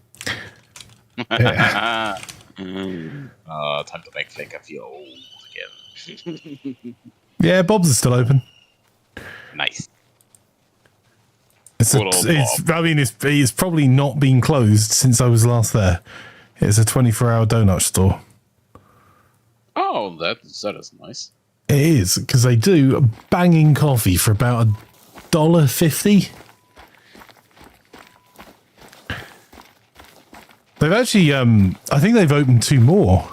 Yeah. Time to make Click. I feel old again. Yeah, Bob's is still open. Nice. It's Good old Bob. I mean, it's probably not been closed since I was last there. It's a 24-hour donut store. Oh, that is nice. It is, because they do banging coffee for about $1.50. They've actually, I think they've opened 2 more.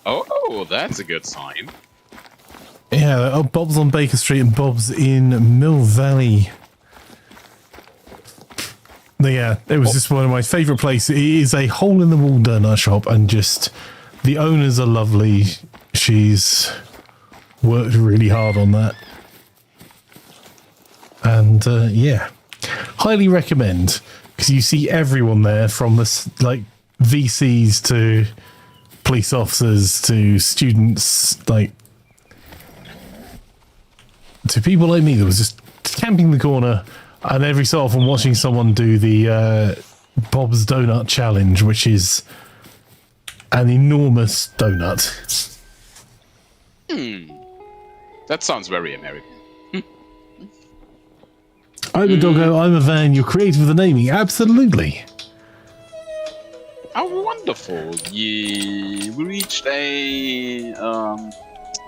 Oh, that's a good sign. Yeah, Bob's on Baker Street and Bob's in Mill Valley. Yeah, it was just one of my favourite places. It is a hole-in-the-wall donut shop, and just the owners are lovely. She's worked really hard on that. And, yeah, highly recommend, because you see everyone there, from the, like, VCs to police officers to students, like, to people like me that was just camping the corner, and every so often watching someone do the Bob's Donut Challenge, which is an enormous donut. That sounds very American. I'm a doggo, I'm a van, you're creative with the naming. Absolutely. How wonderful. We reached a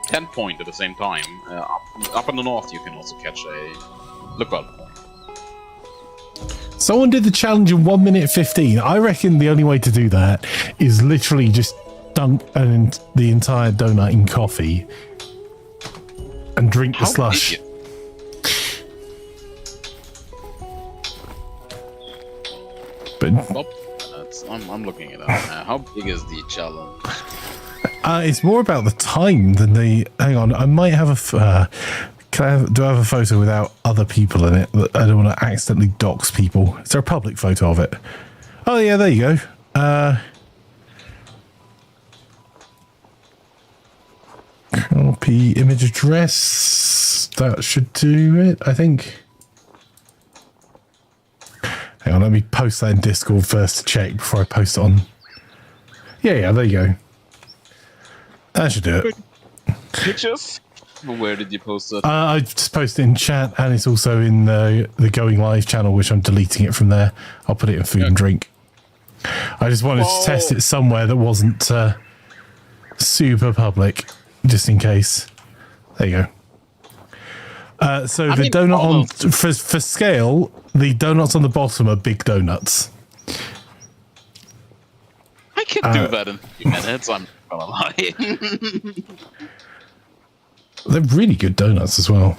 10 point at the same time. Up in the north you can also catch a lookout point. Someone did the challenge in 1 minute 15. I reckon the only way to do that is literally just dunk the entire donut in coffee and drink the slush. But I'm looking it up now. How big is the challenge? it's more about the time than the. Hang on, I might have a. Do I have a photo without other people in it? I don't want to accidentally dox people. Is there a public photo of it? Oh yeah, there you go. Copy image address. That should do it, I think. Hang on, let me post that in Discord first to check before I post it on. Yeah, there you go. That should do it. Pictures? Where did you post it? I just posted it in chat, and it's also in the Going Live channel, which I'm deleting it from there. I'll put it in food and drink. I just wanted to test it somewhere that wasn't super public, just in case. There you go. So the donut on for scale, the donuts on the bottom are big donuts. I could do that in a few minutes. I'm not gonna lie. They're really good donuts as well.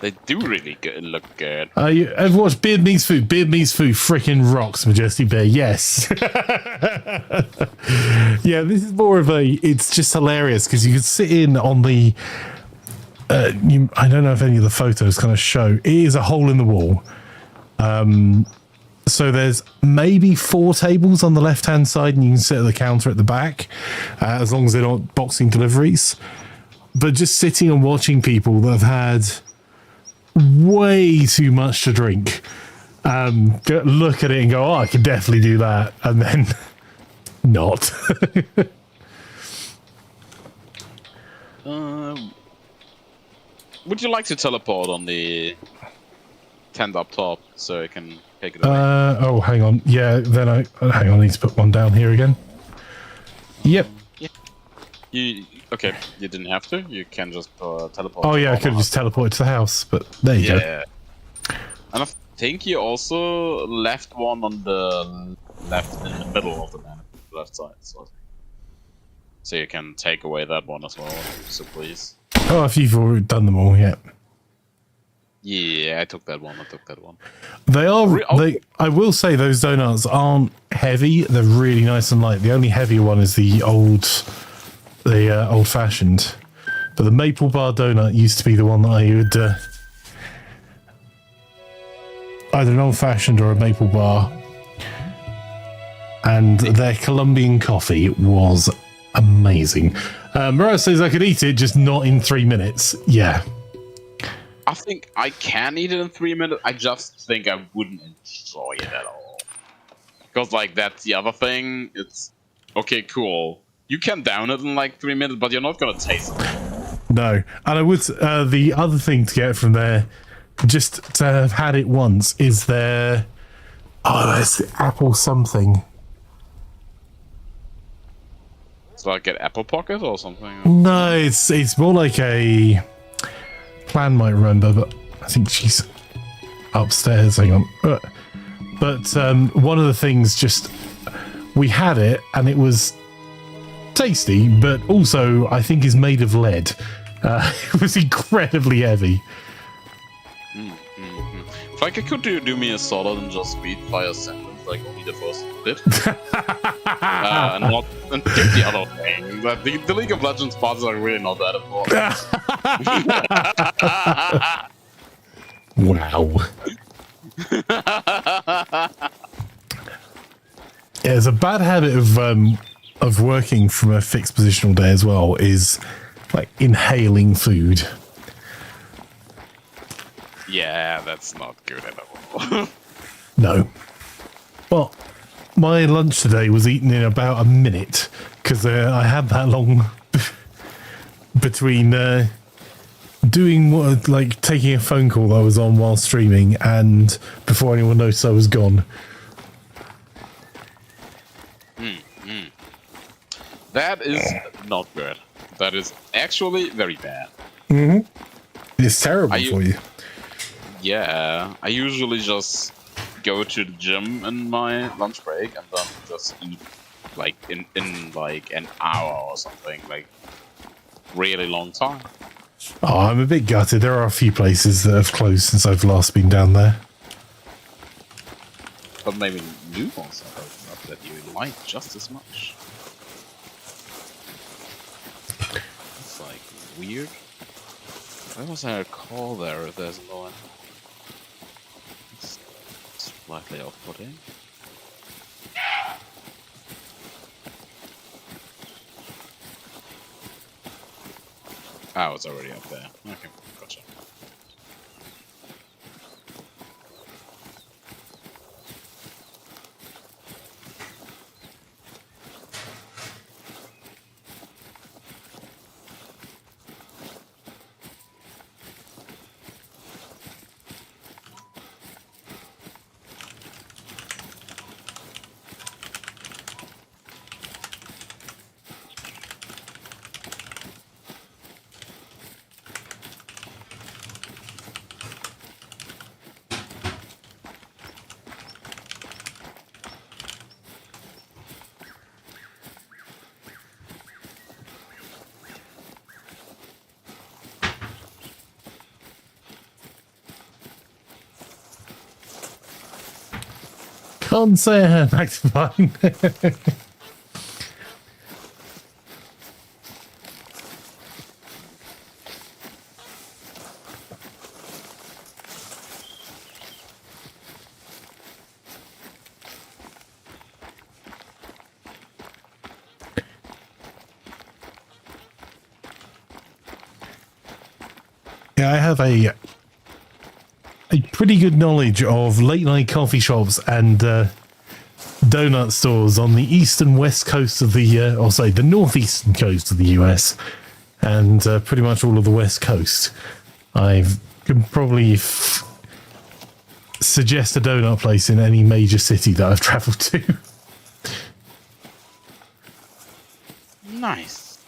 They do really look good. You ever watched Beard Meets Food? Beard Meets Food frickin' rocks, Majesty Bear. Yes. Yeah, this is more of a. It's just hilarious because you can sit in on the. I don't know if any of the photos kind of show. It is a hole in the wall. So there's maybe 4 tables on the left-hand side, and you can sit at the counter at the back, as long as they're not boxing deliveries. But just sitting and watching people that have had way too much to drink, look at it and go, oh, I can definitely do that. And then not. Would you like to teleport on the tent up top so I can take it away? Oh, hang on. Yeah, then hang on. I need to put one down here again. Yep. Yeah. Okay, you didn't have to. You can just teleport. Oh yeah, I could have just teleported to the house, but there you go. And I think you also left one on the left in the middle of the map, left side. So you can take away that one as well. So please. Oh, if you've already done them all, yeah. Yeah, I took that one. They are. I will say those donuts aren't heavy. They're really nice and light. The only heavy one is the old-fashioned, but the maple bar donut used to be the one that I would either an old-fashioned or a maple bar, and their Colombian coffee was amazing. Mariah says I could eat it, just not in 3 minutes. Yeah, I think I can eat it in 3 minutes. I just think I wouldn't enjoy it at all, because like that's the other thing. It's okay, cool. You can down it in like 3 minutes, but you're not gonna taste it. No. And I would, the other thing to get from there, just to have had it once, is their, it's apple something. It's like an apple pocket or something. No, it's more like a Plan might remember, but I think she's upstairs. Hang on. But one of the things, just we had it and it was tasty, but also I think is made of lead. It was incredibly heavy. If I could do me a solid and just speed fire sentence, like only the first bit, and skip the other thing. The League of Legends parts are really not that important. Wow. Yeah, it's a bad habit of working from a fixed position all day as well, is like inhaling food. Yeah, that's not good at all. No. Well, my lunch today was eaten in about a minute because I had that long between doing what, like taking a phone call that I was on while streaming and before anyone noticed I was gone. That is not good. That is actually very bad. It's terrible for you. Yeah, I usually just go to the gym in my lunch break and then just eat like in like an hour or something, like really long time. Oh, I'm a bit gutted. There are a few places that have closed since I've last been down there. But maybe new ones have opened up that you like just as much. It's like weird. Why was there a call there if there's no one? It's slightly off-putting. Oh, it's already up there. Okay, gotcha. Can't say I had magnifying. Yeah, I have a pretty good knowledge of late night coffee shops and donut stores on the east and west coast of the, or say the northeastern coast of the US, and pretty much all of the west coast. I can probably suggest a donut place in any major city that I've travelled to. Nice.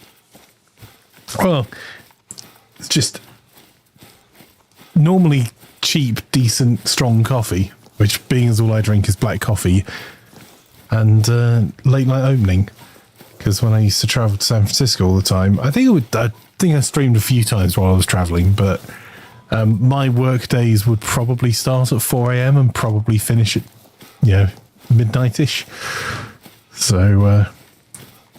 Well, it's just normally cheap, decent, strong coffee, which being as all I drink is black coffee, and late night opening. Because when I used to travel to San Francisco all the time, I think I streamed a few times while I was traveling, but my work days would probably start at 4 a.m. and probably finish at, midnight-ish. So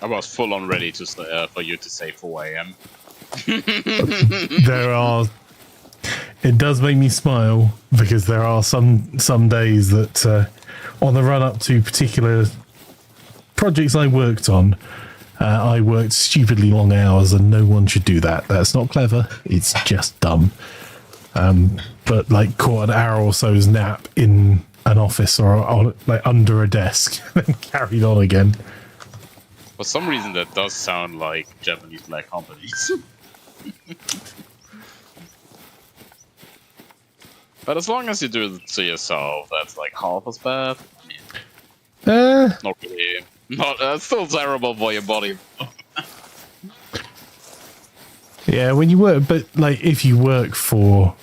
I was full on ready to for you to say 4 a.m. It does make me smile because there are some days that on the run up to particular projects I worked on, I worked stupidly long hours, and no one should do that. That's not clever. It's just dumb. But like caught an hour or so's nap in an office or like under a desk, then carried on again. For some reason, that does sound like Japanese black companies. But as long as you do it to yourself, that's like half as bad. I mean, not really. Not still terrible for your body. Yeah, when you work, but like if you work for,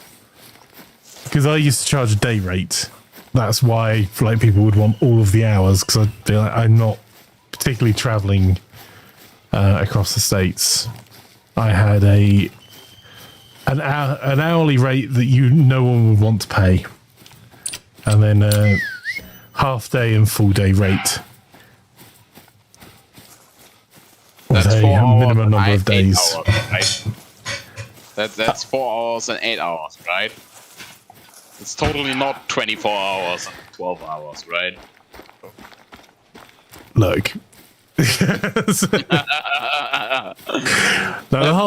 because I used to charge a day rate. That's why like people would want all of the hours, because I feel like I'm not particularly traveling across the states. I had an hourly rate that no one would want to pay, and then half day and full day rate. That's a 4 hours minimum number of days. Hours, right? That's 4 hours and 8 hours, right? It's totally not 24 hours and 12 hours, right? Look. No,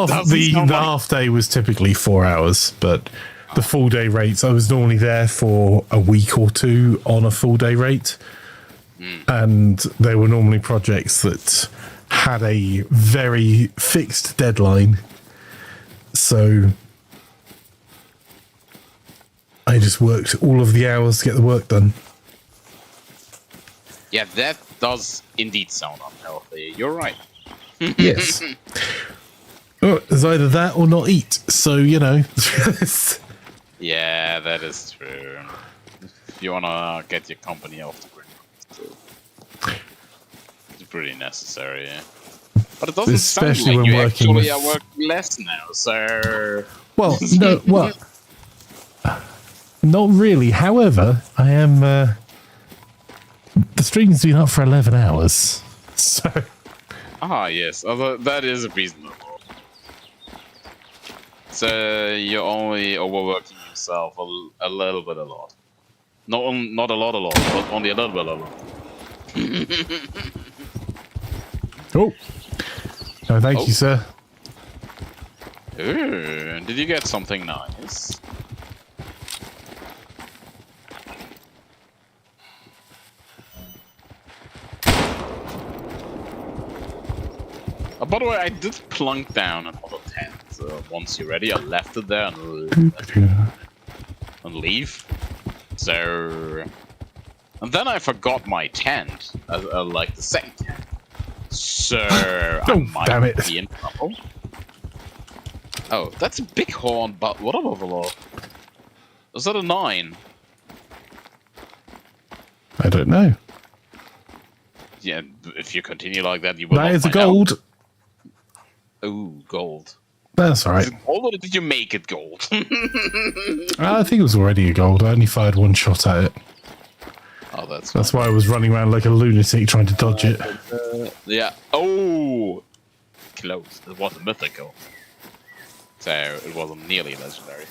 the half day was typically 4 hours, but the full day rates, I was normally there for a week or two on a full day rate. And they were normally projects that had a very fixed deadline. So I just worked all of the hours to get the work done. Yeah, that does indeed sound unhealthy. You're right. Yes. Well, it's either that or not eat. So, you know. Yeah, that is true. If you want to get your company off the ground, it's pretty necessary. But it doesn't Especially sound like when you working actually with... are working less now, so... Well, no, well... Not really. However, I am... the stream's been up for 11 hours. So... Ah, yes. Although that is reasonable. So you're only overworking yourself a little bit a lot. Not a lot, but only a little bit a lot. Oh. No, thank you, sir. Ooh, did you get something nice? By the way, I did plunk down another tent. Once you're ready, I left it there and leave. So... And then I forgot my tent, like the second tent. So I might be in trouble. Oh, that's a bighorn, but what about the law? Is that a 9? I don't know. Yeah, if you continue like that, you will. That is a gold. Oh, gold. That's all right. Is it gold or did you make it gold? I think it was already a gold. I only fired one shot at it. Oh, that's why I was running around like a lunatic trying to dodge it. Yeah. Oh, close. It was a mythical, so it wasn't nearly legendary.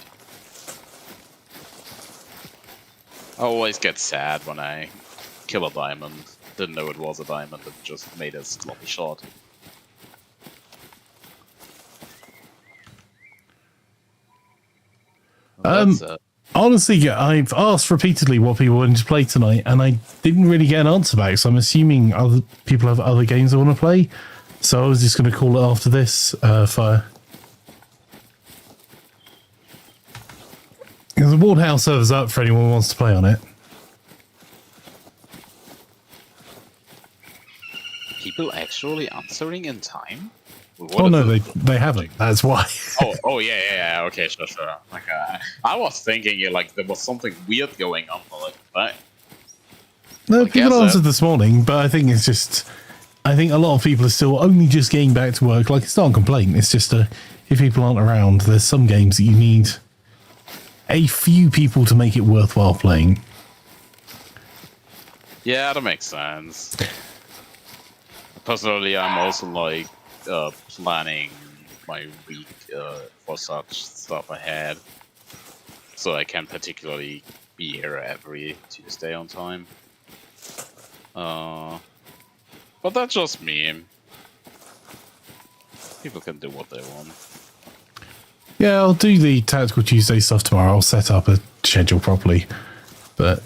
I always get sad when I kill a diamond. Didn't know it was a diamond. It just made a sloppy shot. Honestly, I've asked repeatedly what people wanted to play tonight, and I didn't really get an answer back. So I'm assuming other people have other games they want to play. So I was just going to call it after this fire. Because the Wardhouse server's up for anyone who wants to play on it. People actually answering in time? Oh no, they haven't. That's why. yeah. Okay, sure. Like, I was thinking like there was something weird going on, but no, people answered this morning, but I think it's just, I think a lot of people are still only just getting back to work. Like, it's not a complaint. It's just if people aren't around, there's some games that you need a few people to make it worthwhile playing. Yeah, that makes sense. Personally, I'm also like planning my week for such stuff ahead, so I can particularly be here every Tuesday on time. But that's just me. People can do what they want. Yeah, I'll do the Tactical Tuesday stuff tomorrow. I'll set up a schedule properly, but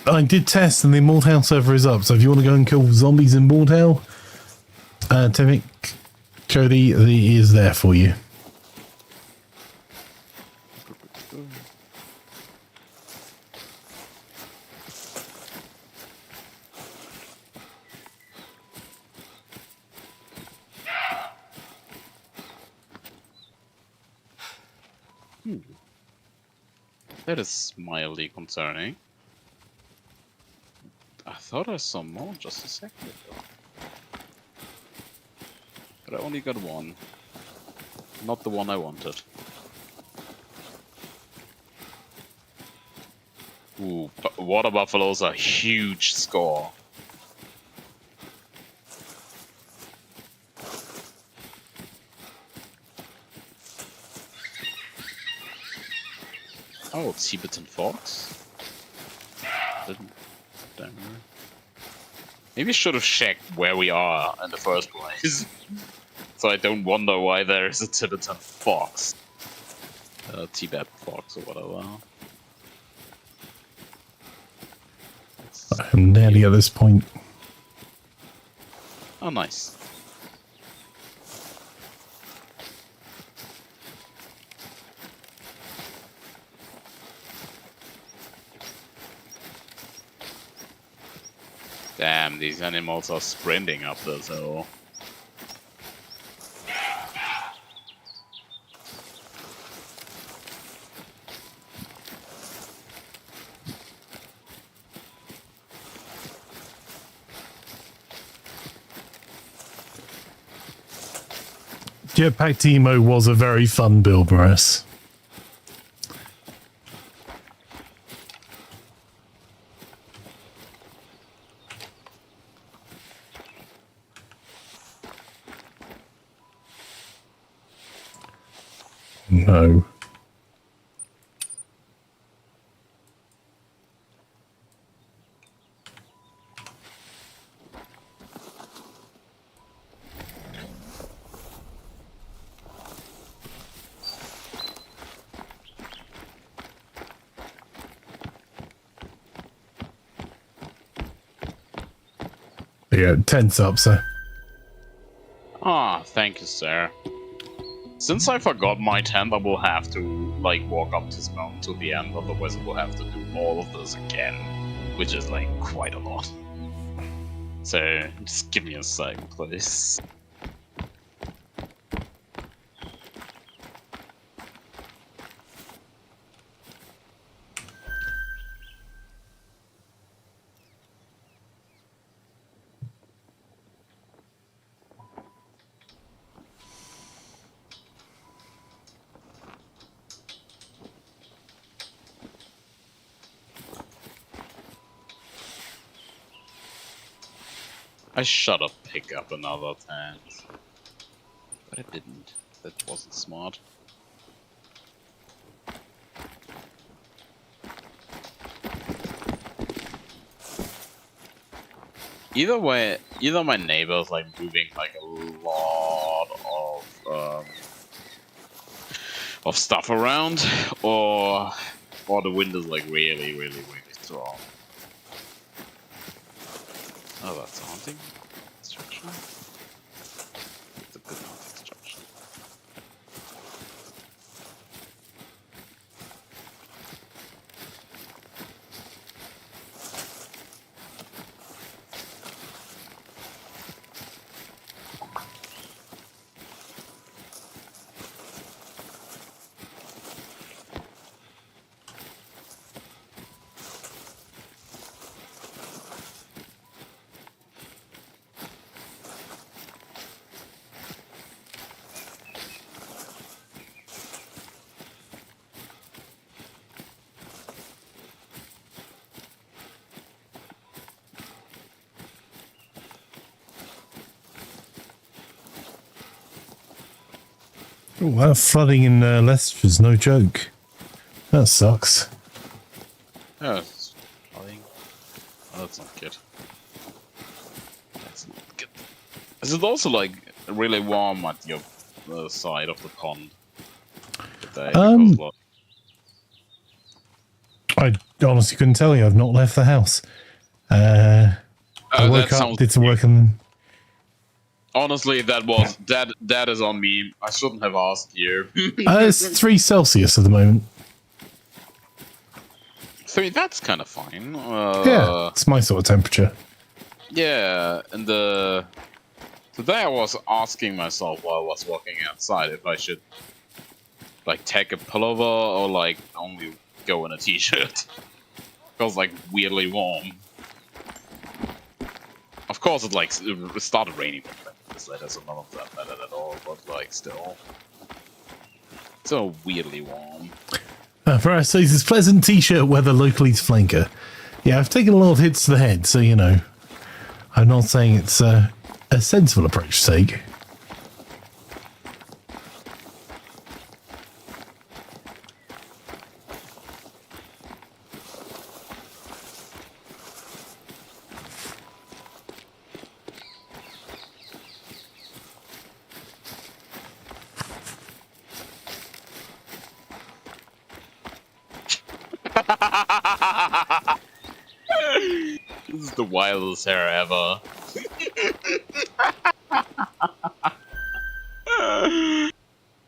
I did test, and the Mordhau server is up. So if you want to go and kill zombies in Mordhau, Tevik, Cody, he is there for you. That is mildly concerning. I thought I saw more just a second ago. But I only got one. Not the one I wanted. Ooh, water buffaloes are a huge score. Oh, Tibetan fox? Didn't. Damn. Maybe I should have checked where we are in the first place. So I don't wonder why there is a Tibetan fox. Tibet fox or whatever. I'm nearly at this point. Oh, nice. Damn, these animals are sprinting up this hill. Jetpack Timo was a very fun build, Maris. No. Yeah, tent's up, so. Ah, thank you, sir. Since I forgot my tent, I will have to, like, walk up this mountain to the end, otherwise I will have to do all of this again, which is, like, quite a lot. So, just give me a second, please. I should have picked up another tent. But I didn't. That wasn't smart. Either way, either my neighbor's like moving like a lot of stuff around, or the wind is like really strong. Oh, that's a haunting structure. It's a good haunting structure. Oh, that flooding in Leicester's no joke. That sucks. Oh, it's flooding. Oh, that's not good. That's not good. Is it also like really warm at your side of the pond today? I honestly couldn't tell you. I've not left the house. I woke up, did some work, and honestly, that is on me. I shouldn't have asked you. it's 3 Celsius at the moment. 3, that's kind of fine. Yeah, it's my sort of temperature. Yeah, and today I was asking myself while I was walking outside if I should like take a pullover or like only go in a t-shirt. Feels like weirdly warm. Of course, it started raining this later, so none of that mattered at all. But like, still, so weirdly warm. Ferris says it's pleasant t-shirt weather locally to flanker. Yeah, I've taken a lot of hits to the head, so you know, I'm not saying it's a sensible approach to take. This is the wildest hair ever.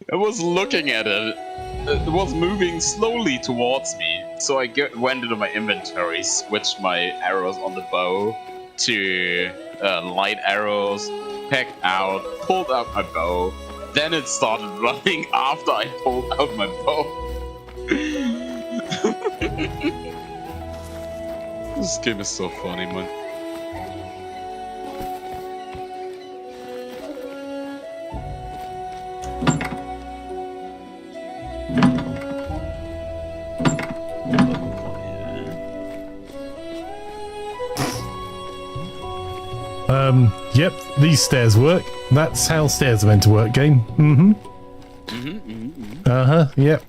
I was looking at it. It was moving slowly towards me, so I went into my inventory, switched my arrows on the bow to light arrows, pegged out, pulled out my bow. Then it started running after I pulled out my bow. This game is so funny, man. Yep, these stairs work. That's how stairs are meant to work, game. Uh-huh, yep.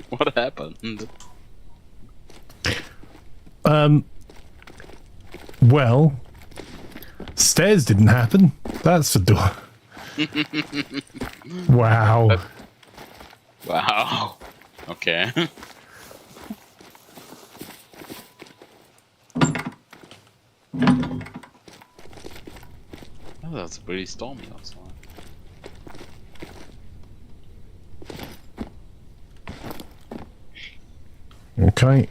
What happened? Well, stairs didn't happen. That's for door. Wow. Wow. Okay. Oh, that's pretty stormy outside. Okay.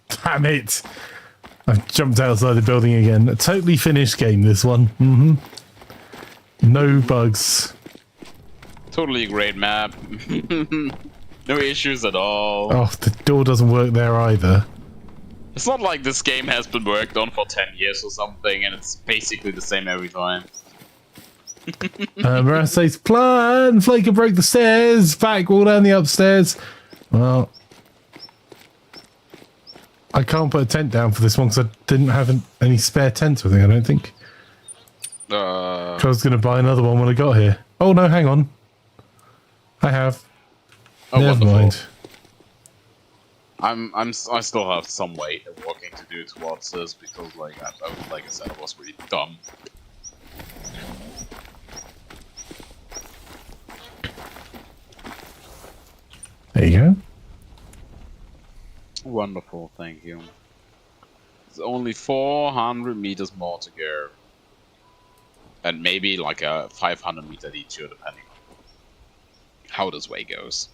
Damn it! I've jumped outside the building again. A totally finished game, this one. No bugs. Totally a great map. No issues at all. Oh, the door doesn't work there either. It's not like this game has been worked on for 10 years or something, and it's basically the same every time. Maras says, plan! Flaker broke the stairs! Back wall down the upstairs! Well, I can't put a tent down for this one because I didn't have any spare tents with me, I don't think. I was going to buy another one when I got here. Oh no, hang on. I have. Oh, never wonderful. mind. I still have some way of walking to do towards this because, like I said, I was really dumb. There you go. Wonderful, thank you. There's only 400 meters more to go. And maybe like a 500 meter detour, depending on how this way goes.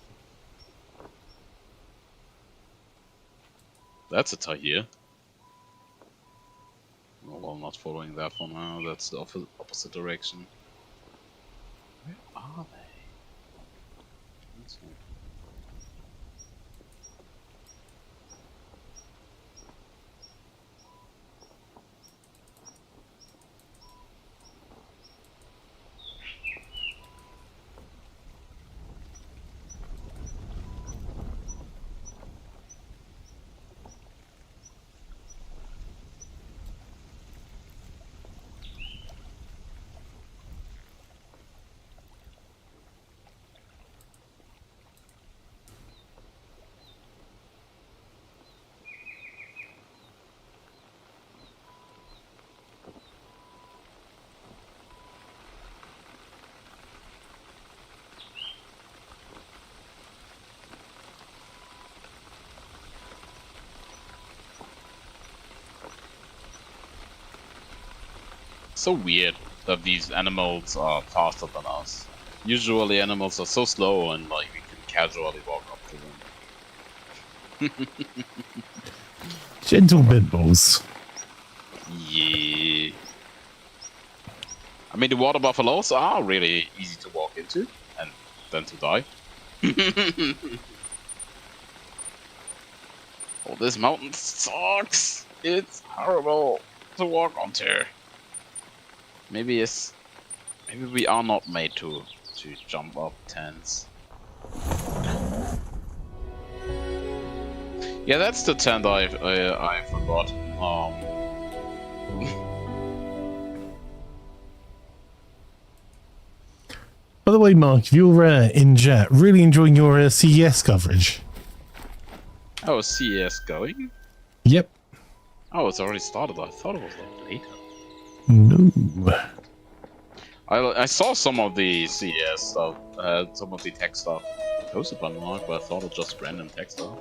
That's a Tahir. Well, I'm not following that for now. That's the opposite direction. Where are they? Let's see. so weird that these animals are faster than us. Usually animals are so slow and like we can casually walk up to them. Gentle Bitballs. Yeah. I mean, the water buffaloes are really easy to walk into and then to die. Oh, this mountain sucks. It's horrible to walk onto. Maybe we are not made to jump up tents. Yeah, that's the tent I forgot. By the way, Mark, if you're in chat, really enjoying your CES coverage. Oh, is CES going? Yep. Oh, it's already started. I thought it was like later. No. I saw some of the CES stuff, some of the tech stuff posted by Mark, but I thought it was just random tech stuff.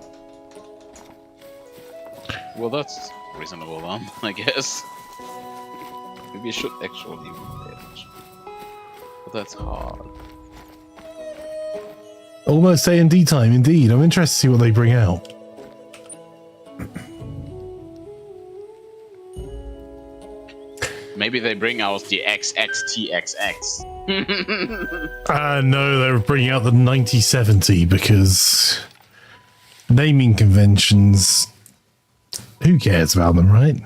Well, that's reasonable then, I guess. Maybe I should actually pay attention. But that's hard. Almost A&D time, indeed. I'm interested to see what they bring out. Maybe they bring out the XXTXX. No, they're bringing out the 9070 because naming conventions, who cares about them, right?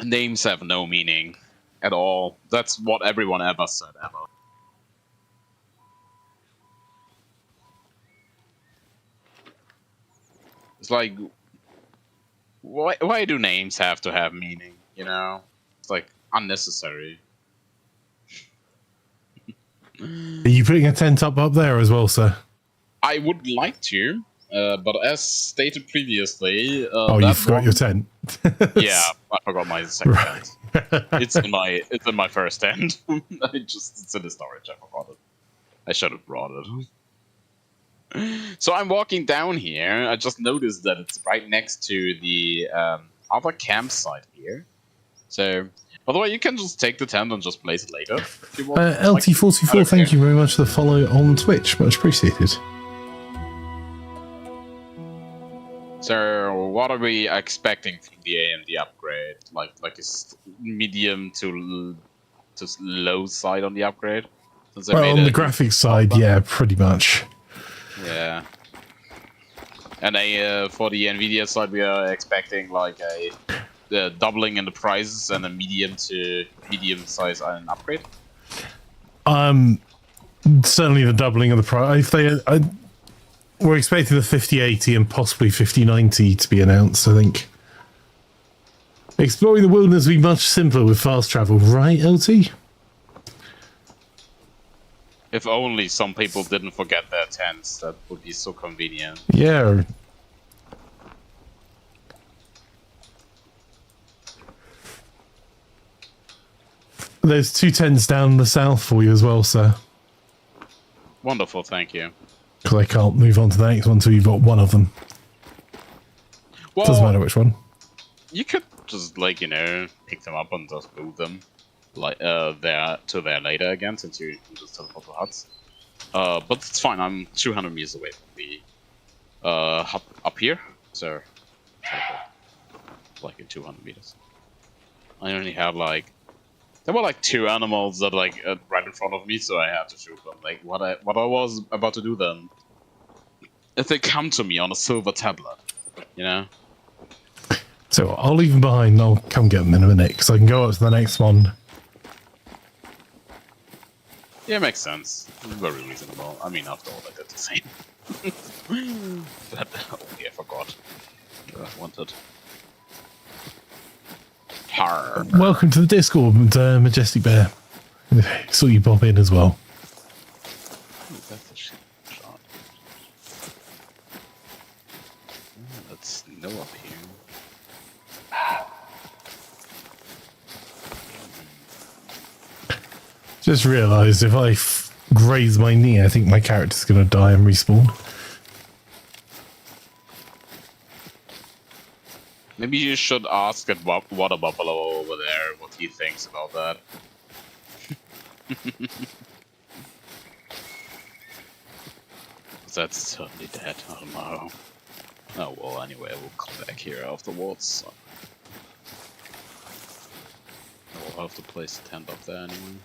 Names have no meaning at all. That's what everyone ever said, ever. It's like, why do names have to have meaning, you know? It's like unnecessary. Are you putting a tent up there as well, sir? I would like to, but as stated previously, oh, you forgot your tent. Yeah, I forgot my second Right. tent. It's in my first tent. It's in the storage. I forgot it. I should have brought it. So I'm walking down here. I just noticed that it's right next to the other campsite here. So, by the way, you can just take the tent and just place it later. If you want. LT44, thank you very much for the follow on Twitch. Much appreciated. So, what are we expecting from the AMD upgrade? Like a medium to low side on the upgrade? Well, on the graphics side, yeah, pretty much. Yeah. And for the Nvidia side, we are expecting like a doubling in the prices and a medium to medium size upgrade. Certainly the doubling of the price. If they, we're expecting the 5080 and possibly 5090 to be announced. I think exploring the wilderness will be much simpler with fast travel, right, LT? If only some people didn't forget their tents, that would be so convenient. Yeah. There's 2 tents down the south for you as well, sir. Wonderful, thank you. Because I can't move on to the next one until you've got one of them. Well, doesn't matter which one. You could just, like, you know, pick them up and just move them. Like there later again, since you just teleport to huts. But it's fine. I'm 200 meters away from the hub up here, so like in 200 meters. I only have like there were like 2 animals that like right in front of me, so I had to shoot them. Like what I was about to do then, if they come to me on a silver tablet, you know. So I'll leave them behind. I'll come get them in a minute because I can go up to the next one. Yeah, makes sense. Very reasonable. I mean, after all, I did the same. But, oh yeah, I forgot. I wanted. Har. Welcome to the Discord, Majestic Bear. Saw you pop in as well. That's a shot. Let's snow up here. Just realised if I graze my knee, I think my character's going to die and respawn. Maybe you should ask at Water Buffalo over there what he thinks about that. That's certainly dead. I don't know. Oh well, anyway, we'll come back here afterwards. So. We'll have to place a tent up there anyway.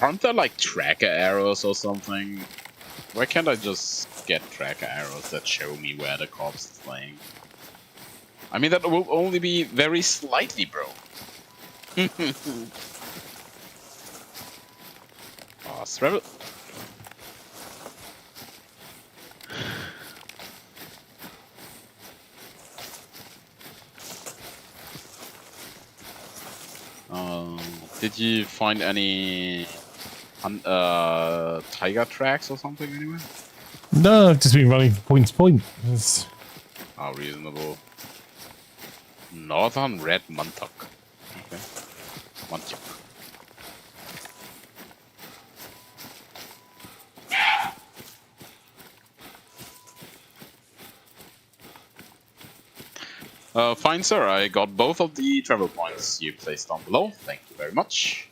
Aren't there like tracker arrows or something? Why can't I just get tracker arrows that show me where the corpse is laying? I mean, that will only be very slightly broke. Oh, Stravel. Did you find any tiger tracks or something anyway? No, I've just been running from point to point. It's... Oh, reasonable. Northern red muntuk. Okay. Muntuk. Fine, sir. I got both of the travel points you placed down below. Thank you very much.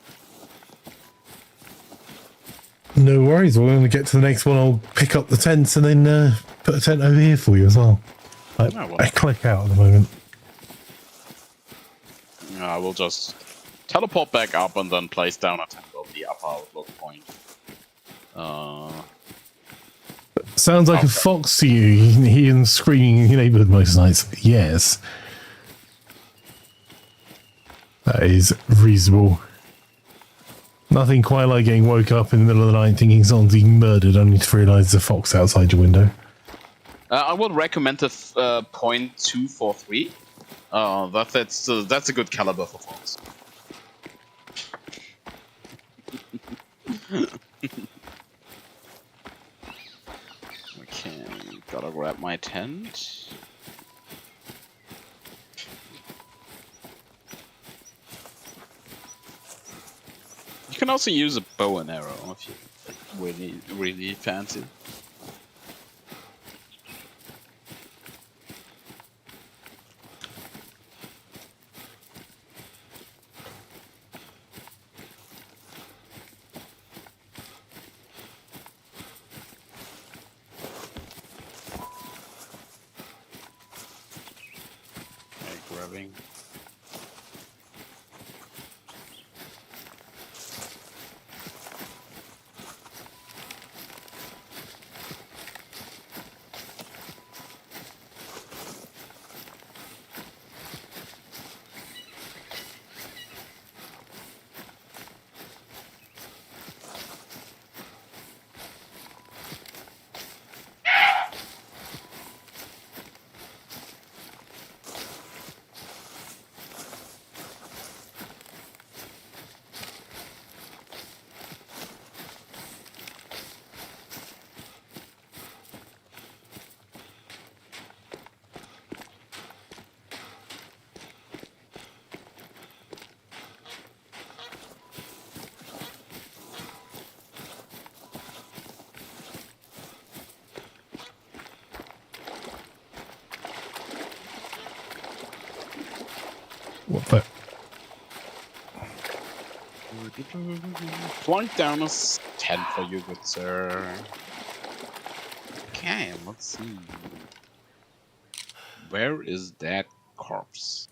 No worries. Well, when we get to the next one, I'll pick up the tents and then put a tent over here for you as well. I click out at the moment. I will just teleport back up and then place down a tent on the upper outlook point. Sounds like a fox to you. You can hear them screaming in your neighborhood most nights. Yes. That is reasonable. Nothing quite like getting woke up in the middle of the night thinking someone's being murdered only to realise there's a fox outside your window. I would recommend the .243. That's a good caliber for fox. Okay, gotta grab my tent. You can also use a bow and arrow if you really fancy. Grabbing. What the? Plunk down a tent for you, good sir. Okay, let's see. Where is that corpse?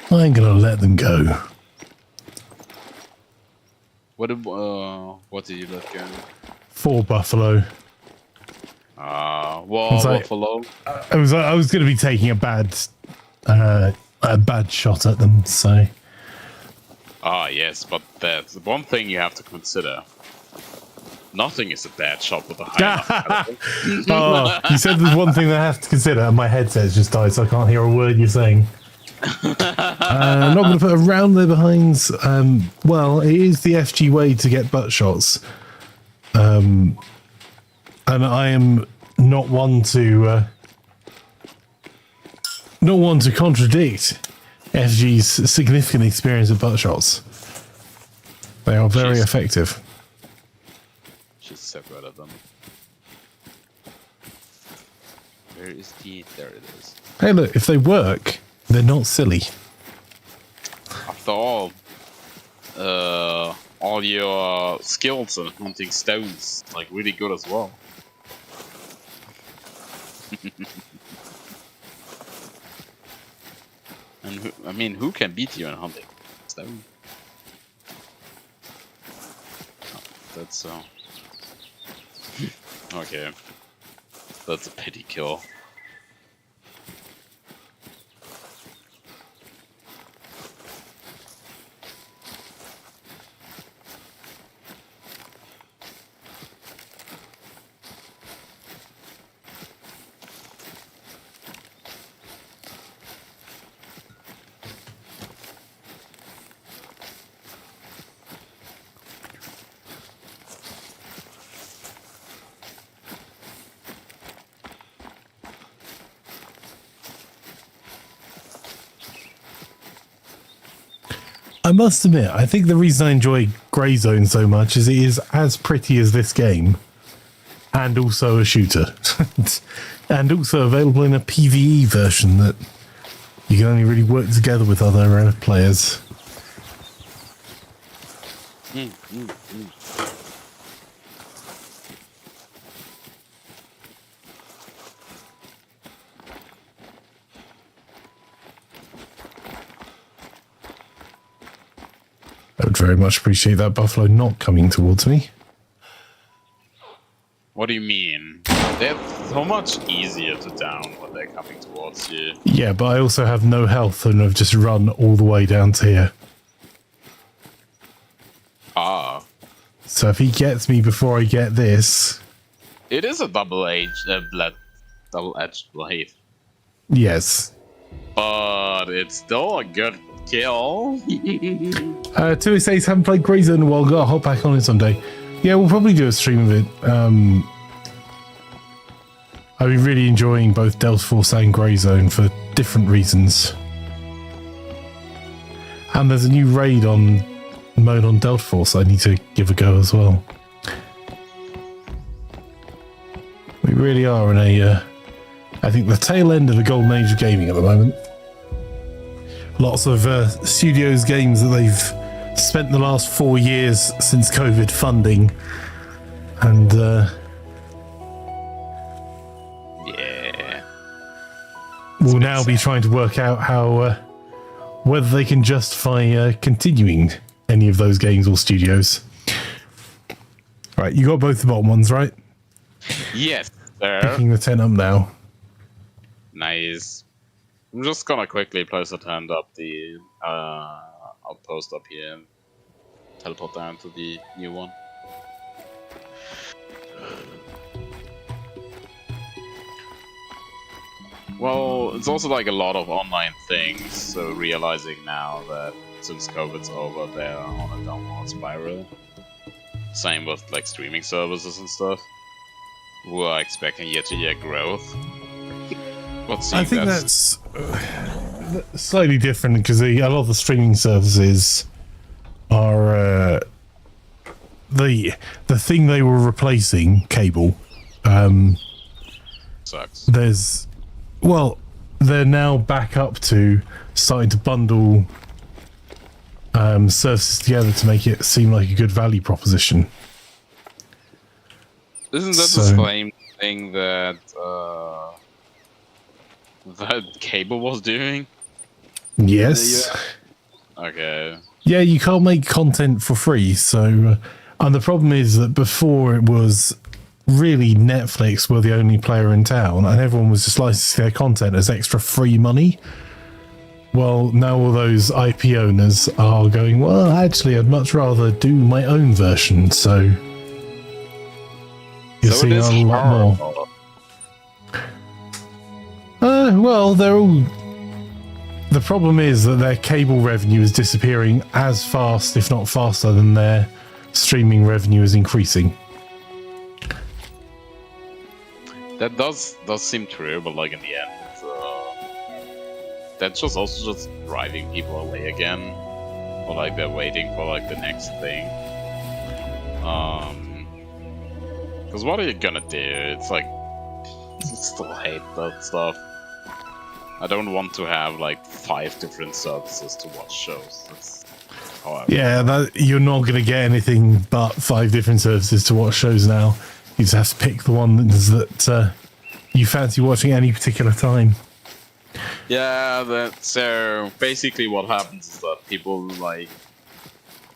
I ain't gonna let them go. What did you let go? 4 buffalo. Well, buffalo. I was gonna be taking a bad shot at them, so. Ah, yes, but that's one thing you have to consider. Nothing is a bad shot with a high enough. Oh, you said there's one thing that I have to consider, and my headset's just died, so I can't hear a word you're saying. I'm not going to put a round there behind. Well, it is the FG way to get butt shots. And I am not one to contradict FG's significant experience of butt shots. They are very effective. She's so good at them. Where is the... There it is. Hey, look, if they work, they're not silly. After all your skills in hunting stones, like, really good as well. And who can beat you in hunting stone? Oh, that's okay. That's a pity kill. I must admit, I think the reason I enjoy Grey Zone so much is it is as pretty as this game, and also a shooter, and also available in a PvE version that you can only really work together with other players. I would very much appreciate that buffalo not coming towards me. What do you mean? They're so much easier to down when they're coming towards you. Yeah, but I also have no health and I've just run all the way down to here. Ah. So if he gets me before I get this... It is a double-edged blade. Yes. But it's still a good kill. 286 haven't played Grey Zone in a while. Gotta hop back on it someday. Yeah, we'll probably do a stream of it. I've been really enjoying both Delta Force and Grey Zone for different reasons. And there's a new raid on mode on Delta Force I need to give a go as well. We really are in a, I think, the tail end of the golden age of gaming at the moment. Lots of studios games that they've spent the last 4 years since COVID funding, and yeah, will now be trying to work out how whether they can justify continuing any of those games or studios. Right, you got both the bottom ones, right? Yes, sir. Picking the tent up now. Nice. I'm just gonna quickly place a tent up the outpost up here and teleport down to the new one. Well, it's also like a lot of online things, so realizing now that since COVID's over, they're on a downward spiral. Same with like streaming services and stuff. We're expecting year-to-year growth. I think that's slightly different because a lot of the streaming services are the thing they were replacing, cable. Sucks. They're now back up to starting to bundle services together to make it seem like a good value proposition. Isn't that the same thing that that cable was doing? Yes. Yeah. Okay. Yeah, you can't make content for free. So, and the problem is that before it was really Netflix were the only player in town, and everyone was just licensing their content as extra free money. Well, now all those IP owners are going, well, actually, I'd much rather do my own version. So, You're So seeing it is a lot more. horrible. Well, they're all. The problem is that their cable revenue is disappearing as fast, if not faster, than their streaming revenue is increasing. That does seem true, but like in the end, that's just also just driving people away again, or like they're waiting for like the next thing. Because what are you gonna do? It's like I still hate that stuff. I don't want to have like 5 different services to watch shows. That's how You're not going to get anything but 5 different services to watch shows now. You just have to pick the one that you fancy watching at any particular time. Yeah, so basically what happens is that people like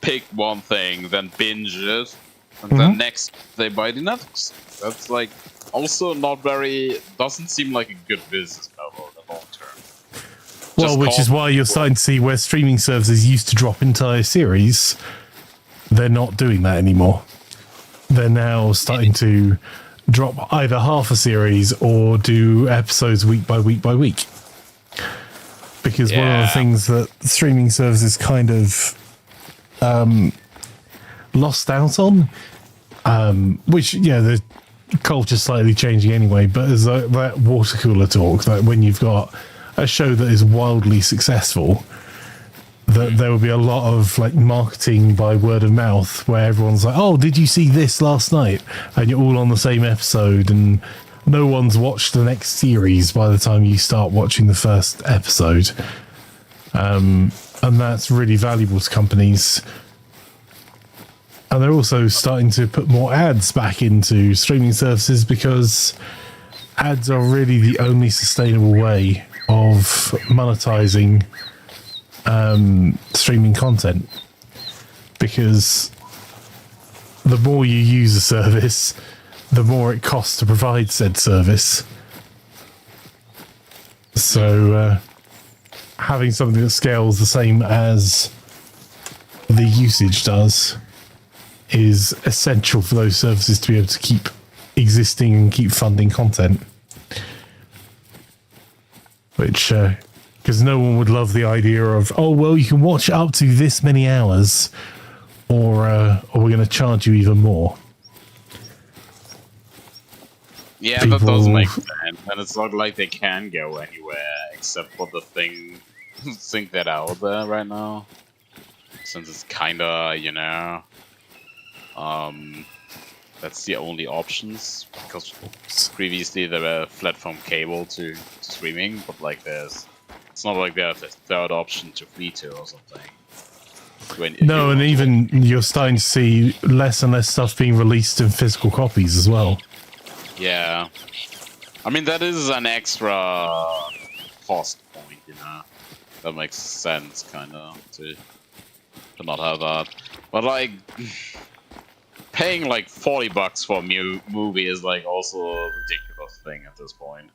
pick one thing, then binge it, and then next they buy the next. That's like also not doesn't seem like a good business model in the long term. Well, which is why you're starting to see where streaming services used to drop entire series, they're not doing that anymore. They're now starting to drop either half a series or do episodes week by week by week. Because one of the things that streaming services kind of lost out on, which, the culture's slightly changing anyway, but is that water cooler talk, that when you've got a show that is wildly successful, that there will be a lot of like marketing by word of mouth where everyone's like, oh, did you see this last night? And you're all on the same episode and no one's watched the next series by the time you start watching the first episode. And that's really valuable to companies. And they're also starting to put more ads back into streaming services because ads are really the only sustainable way of monetizing streaming content, because the more you use a service, the more it costs to provide said service. So having something that scales the same as the usage does is essential for those services to be able to keep existing and keep funding content. Which, because no one would love the idea of, oh, well, you can watch up to this many hours, or we're going to charge you even more. Yeah, that does make sense, and it's not like they can go anywhere except for the thing that out there right now. Since it's kinda, that's the only options, because previously there were flat from cable to streaming, but like it's not like there's a third option to free to or something. No, and even you're starting to see less and less stuff being released in physical copies as well. Yeah. I mean, that is an extra cost point, That makes sense, kinda, to not have that. But like, paying like $40 for a movie is like also a ridiculous thing at this point.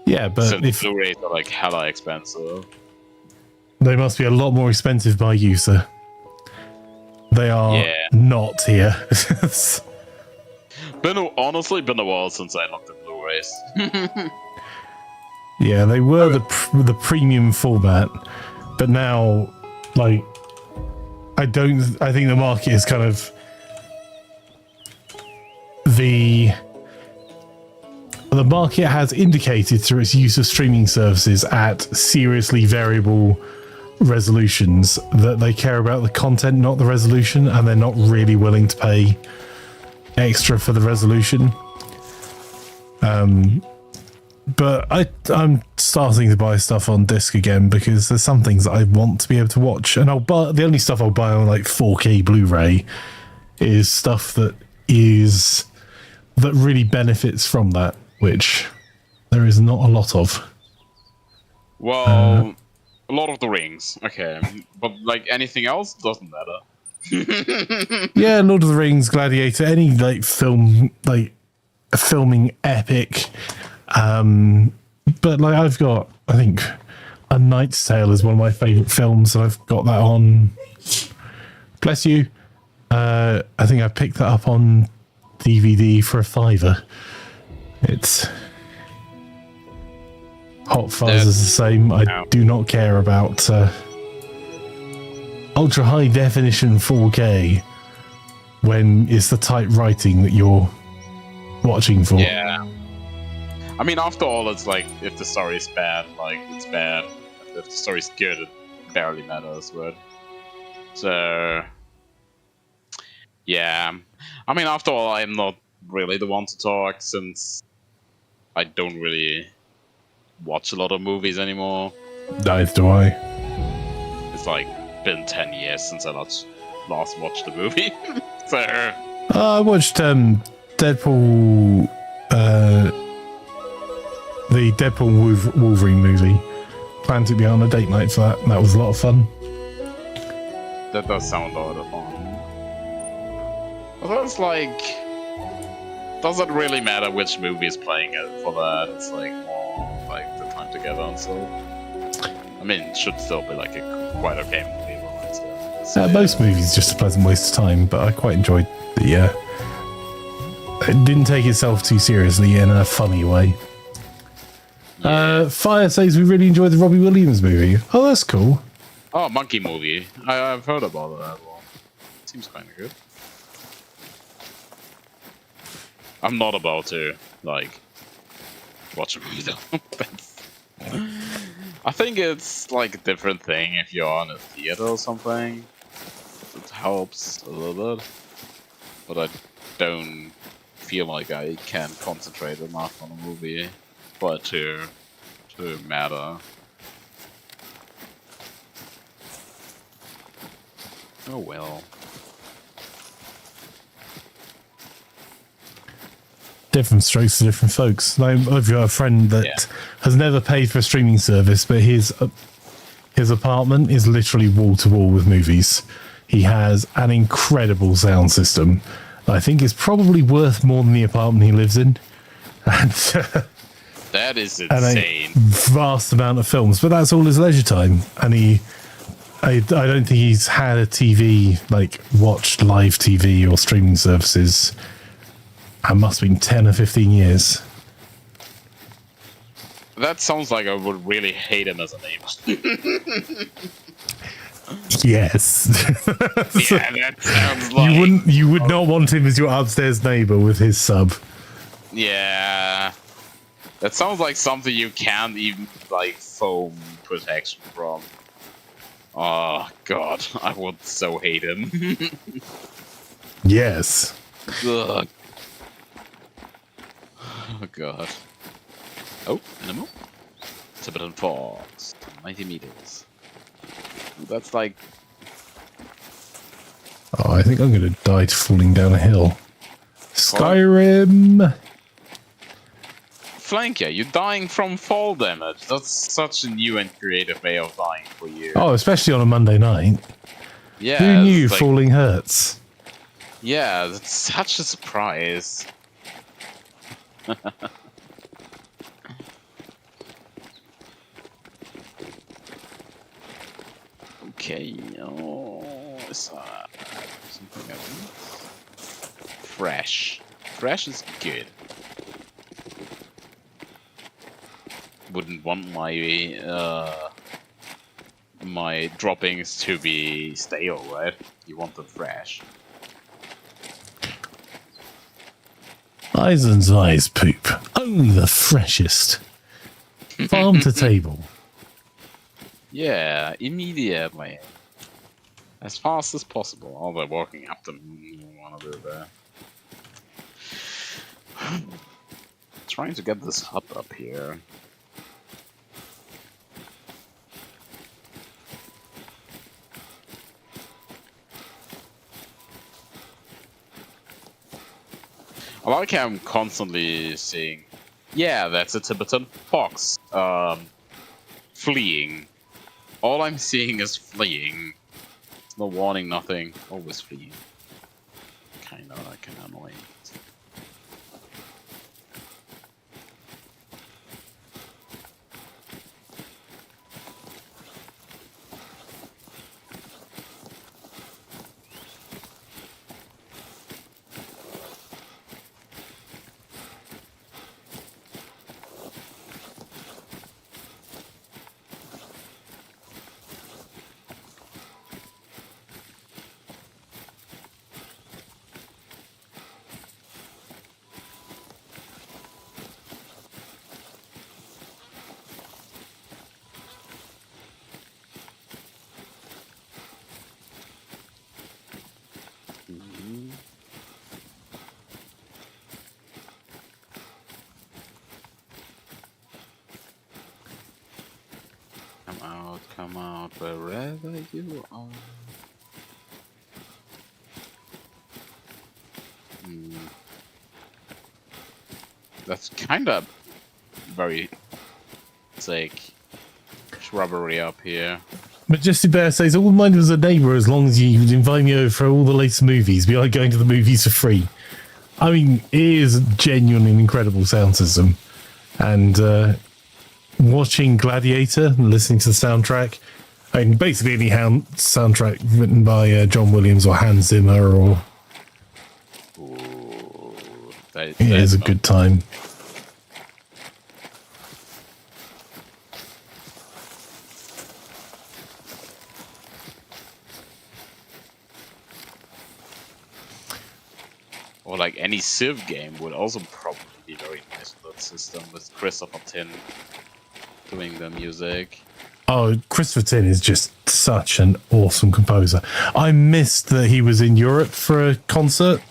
Yeah, but since if Blu-rays are like hella expensive, they must be a lot more expensive by user. They are not here. honestly been a while since I looked at Blu-rays. Yeah, they were the premium format, but now, like, I think the market is kind of the market has indicated through its use of streaming services at seriously variable resolutions that they care about the content, not the resolution, and they're not really willing to pay extra for the resolution. But I'm starting to buy stuff on disc again because there's some things that I want to be able to watch, and the only stuff I'll buy on like 4K Blu-ray is stuff that really benefits from that, which there is not a lot of. Well, a lot of the Rings, okay, but like anything else doesn't matter. Yeah, Lord of the Rings, Gladiator, any like film, like a filming epic. But like I've got, I think, A Knight's Tale is one of my favorite films, and I've got that on. Bless you. I think I picked that up on DVD for $5. It's Hot Fuzz is the same. I do not care about ultra high definition 4K when it's the typewriting that you're watching for. Yeah. I mean, after all, it's like, if the story is bad, like, it's bad. If the story is good, it barely matters, but... So... Yeah. I mean, after all, I'm not really the one to talk, since I don't really watch a lot of movies anymore. Neither do I. It's like, been 10 years since I last watched a movie. So... I watched Deadpool... the Deadpool Wolverine movie. Planned to be on a date night for that, and that was a lot of fun. That does sound a lot of fun. Although it's like... Doesn't really matter which movie is playing it for that. It's like more like the time together and so. I mean, it should still be like a quite okay movie. But so, most movies just a pleasant waste of time, but I quite enjoyed the... it didn't take itself too seriously in a funny way. Yeah. Fire says we really enjoyed the Robbie Williams movie. Oh, that's cool. Oh, monkey movie. I've heard about that one. Seems kind of good. I'm not about to, like, watch a movie though. I think it's like a different thing if you're in a theater or something. It helps a little bit. But I don't feel like I can concentrate enough on a movie for it to matter. Oh well. Different strokes for different folks. I've got a friend that has never paid for a streaming service, but his apartment is literally wall to wall with movies. He has an incredible sound system that I think is probably worth more than the apartment he lives in. And that is and insane. a vast amount of films, but that's all his leisure time. And I don't think he's had a TV, like watched live TV or streaming services. It must have been 10 or 15 years. That sounds like I would really hate him as a neighbor. Yes. Yeah, that sounds like... You would not want him as your upstairs neighbor with his sub. Yeah. That sounds like something you can't even, like, foam protection from. Oh, God. I would so hate him. Yes. Ugh. Oh, God. Oh, animal. Tibetan Fox. 90 meters. That's like... Oh, I think I'm going to die to falling down a hill. Skyrim! Flankia, you're dying from fall damage. That's such a new and creative way of dying for you. Oh, especially on a Monday night. Yeah. Who knew like, falling hurts? Yeah, that's such a surprise. Okay, is something else? Fresh. Fresh is good. Wouldn't want my my droppings to be stale, right? You want them fresh. Eisen's eyes poop. Only the freshest. Farm to table. Yeah, immediately. As fast as possible. Oh, they're walking up to one of the... Trying to get this hut up here. I like how I'm constantly seeing... Yeah, that's a Tibetan fox. Fleeing. All I'm seeing is fleeing. No warning, nothing. Always fleeing. Kinda annoying. Wherever you are. That's kind of very like shrubbery up here. Majestic Bear says, I wouldn't mind as a neighbour as long as you would invite me over for all the latest movies. We like going to the movies for free. I mean, it is genuinely an incredible sound system. And watching Gladiator and listening to the soundtrack, I mean, basically any soundtrack written by John Williams or Hans Zimmer, or it is a good time. Or like any Civ game would also probably be very nice with that system, with Christopher Tin doing the music. Oh, Christopher Tin is just such an awesome composer. I missed that he was in Europe for a concert.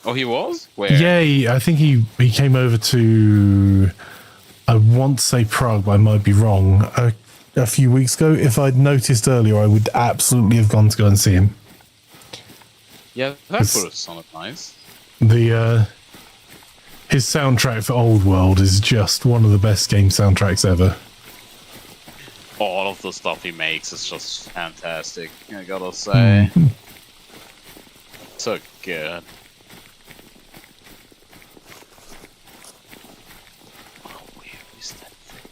Oh, he was? Where? Yeah, I think he came over to, I want to say Prague, but I might be wrong, a few weeks ago. If I'd noticed earlier, I would absolutely have gone to go and see him. Yeah, that would have sounded nice. His soundtrack for Old World is just one of the best game soundtracks ever. All of the stuff he makes is just fantastic, I gotta say. So good. Oh, where is that thing?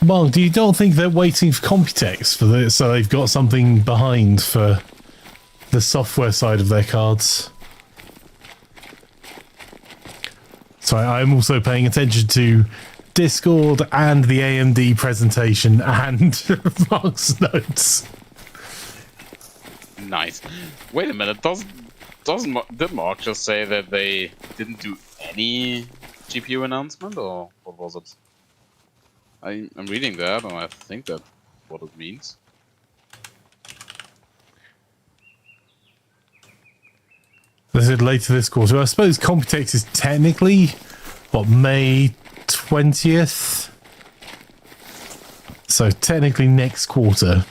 Mark, do you don't think they're waiting for Computex for this, so they've got something behind for the software side of their cards? So I'm also paying attention to Discord and the AMD presentation and Mark's notes. Nice. Wait a minute, did Mark just say that they didn't do any GPU announcement, or what was it? I'm reading that, and I think that's what it means. They said later this quarter. I suppose Computex is technically, what, May 20th? So technically next quarter.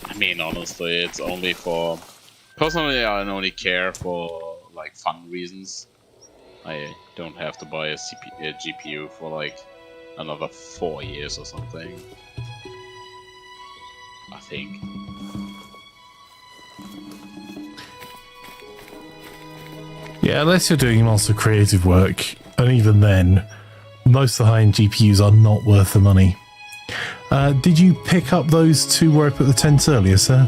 I mean, honestly, it's only for... Personally, I only care for, like, fun reasons. I don't have to buy a GPU for, like, another 4 years or something. I think. Yeah, unless you're doing lots of creative work, and even then, most of the high-end GPUs are not worth the money. Did you pick up those two where I put the tents earlier, sir?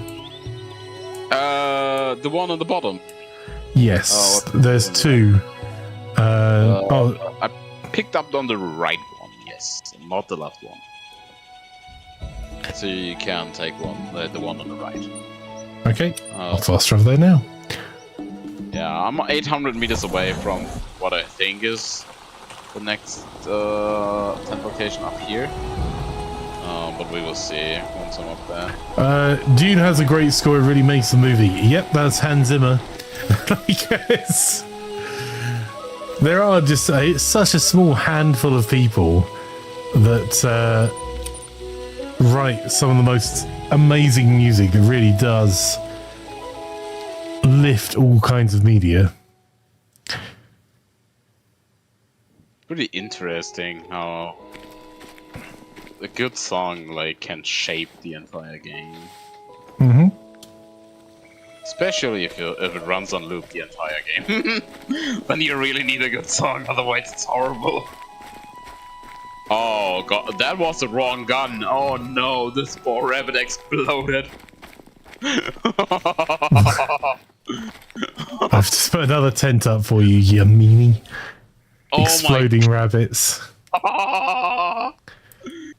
The one on the bottom. Yes, there's two. I picked up on the right one, yes, not the left one. So you can take the one on the right. Okay, I'll fast travel there now. Yeah, I'm 800 meters away from what I think is the next tent location up here. But we will see once I'm up there. Dune has a great score, it really makes the movie. Yep, that's Hans Zimmer. Because there are just it's such a small handful of people that write some of the most amazing music that really does lift all kinds of media. Pretty interesting how a good song like can shape the entire game. Mm-hmm. Especially if it runs on loop the entire game. Then you really need a good song, otherwise it's horrible. Oh god, that was the wrong gun. Oh no, this poor rabbit exploded. I've just put another tent up for you, you meanie. Oh exploding rabbits.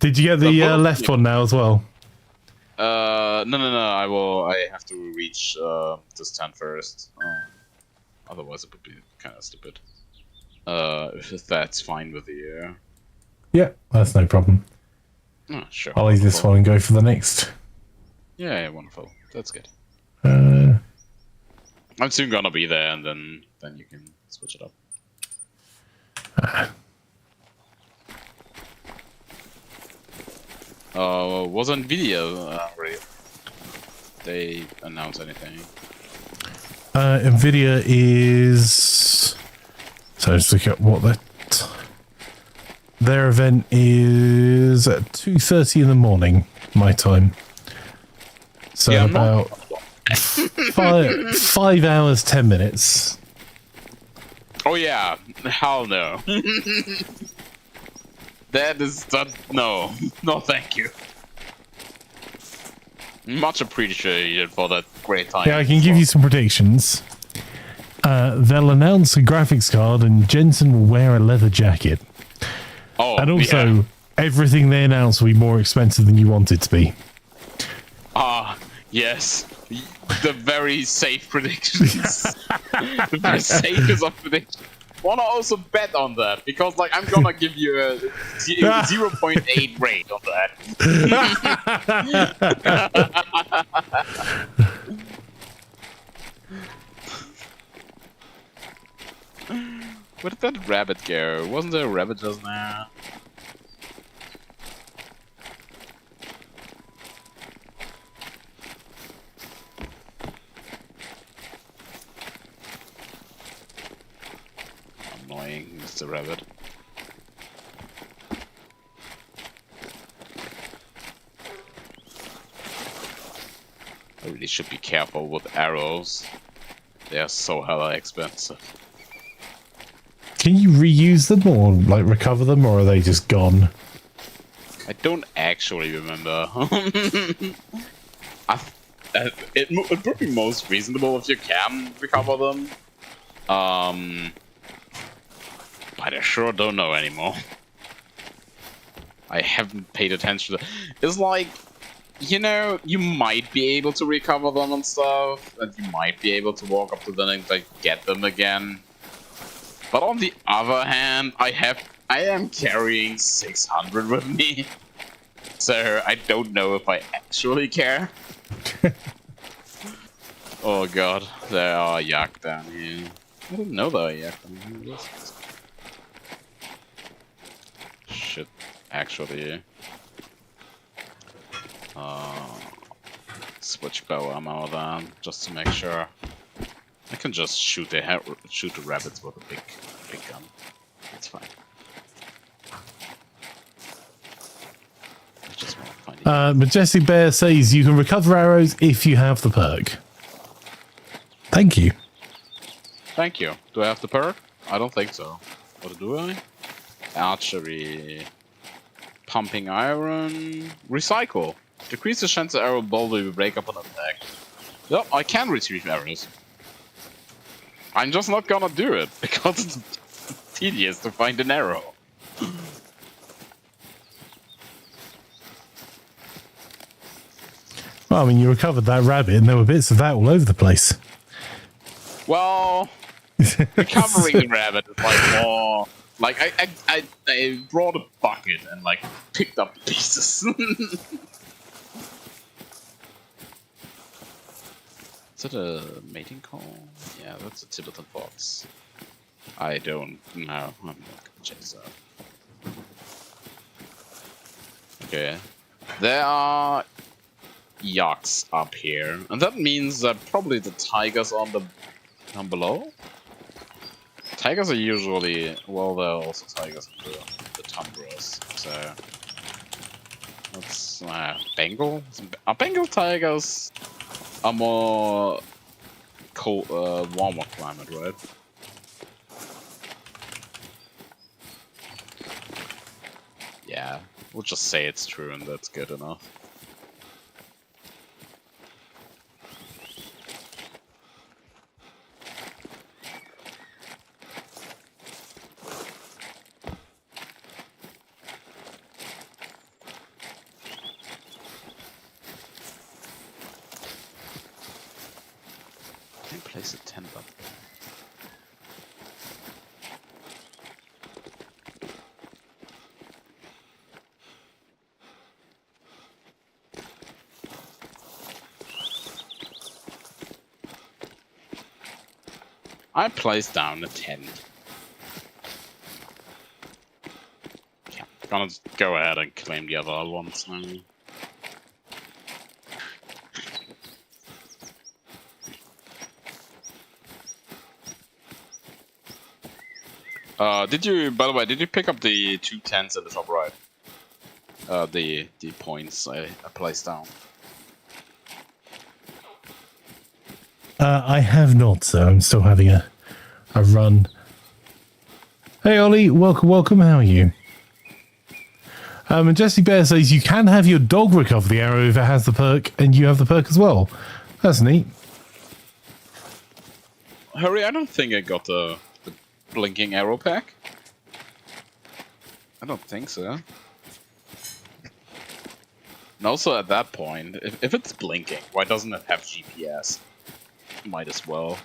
Did you get the left one now as well? No. I have to reach this tent first. Otherwise, it would be kind of stupid. If that's fine with you. Yeah, that's no problem. Oh, sure. I'll leave this one and go for the next. Yeah, wonderful. That's good. Uh, I'm soon gonna be there, and then you can switch it up. Wasn't video really? They announce anything? Nvidia is. So let's look at what their event is at 2:30 in the morning, my time. So Yeah, about 5 hours 10 minutes. Oh yeah, hell no. That no, no, thank you. Much appreciated for that great time. Yeah, I can give you some predictions. They'll announce a graphics card, and Jensen will wear a leather jacket. Oh, And also, yeah. everything they announce will be more expensive than you want it to be. Yes. The very safe predictions. The very safest of predictions. Wanna also bet on that, because like I'm gonna give you a 0.8 rate on that. Where did that rabbit go? Wasn't there a rabbit just now? Annoying, Mr. Rabbit. I really should be careful with arrows. They are so hella expensive. Can you reuse them or like recover them, or are they just gone? I don't actually remember. It would be most reasonable if you can recover them. But I sure don't know anymore. I haven't paid attention to. It's like, you know, you might be able to recover them and stuff, and you might be able to walk up to them and like get them again. But on the other hand, I am carrying 600 with me, so I don't know if I actually care. Oh god, there are yak down here. I didn't know there were yak down here. Should actually switch bow ammo then, just to make sure. I can just shoot the rabbits with a big gun. It's fine. I just want to find Majestic Bear says you can recover arrows if you have the perk. Thank you. Thank you. Do I have the perk? I don't think so. What do I? Archery. Pumping iron. Recycle. Decrease the chance the arrow boldly will break up an attack. Yep, I can retrieve arrows. I'm just not gonna do it, because it's tedious to find an arrow. Well, I mean, you recovered that rabbit, and there were bits of that all over the place. Well, recovering the rabbit is like more... Like, I brought a bucket and, like, picked up the pieces. Is that a mating call? Yeah, that's a Tibetan fox. I don't know. I'm not gonna chase that. Okay. There are yaks up here. And that means that probably the tigers on the down below? Tigers are usually, well, there are also tigers in the tundras, so that's Bengal. Are Bengal tigers are more cold, warmer climate, right? Yeah, we'll just say it's true, and that's good enough. Place a tent up there. I placed down a tent. gonna go ahead and claim the other ones. Maybe. Did you, by the way, did you pick up the 2 tents in the top right? The points I placed down. I have not, so I'm still having a run. Hey Ollie, welcome. How are you? And Jesse Bear says you can have your dog recover the arrow if it has the perk, and you have the perk as well. That's neat. Harry, I don't think I got the blinking arrow pack. I don't think so. And also at that point, if it's blinking, why doesn't it have GPS? Might as well.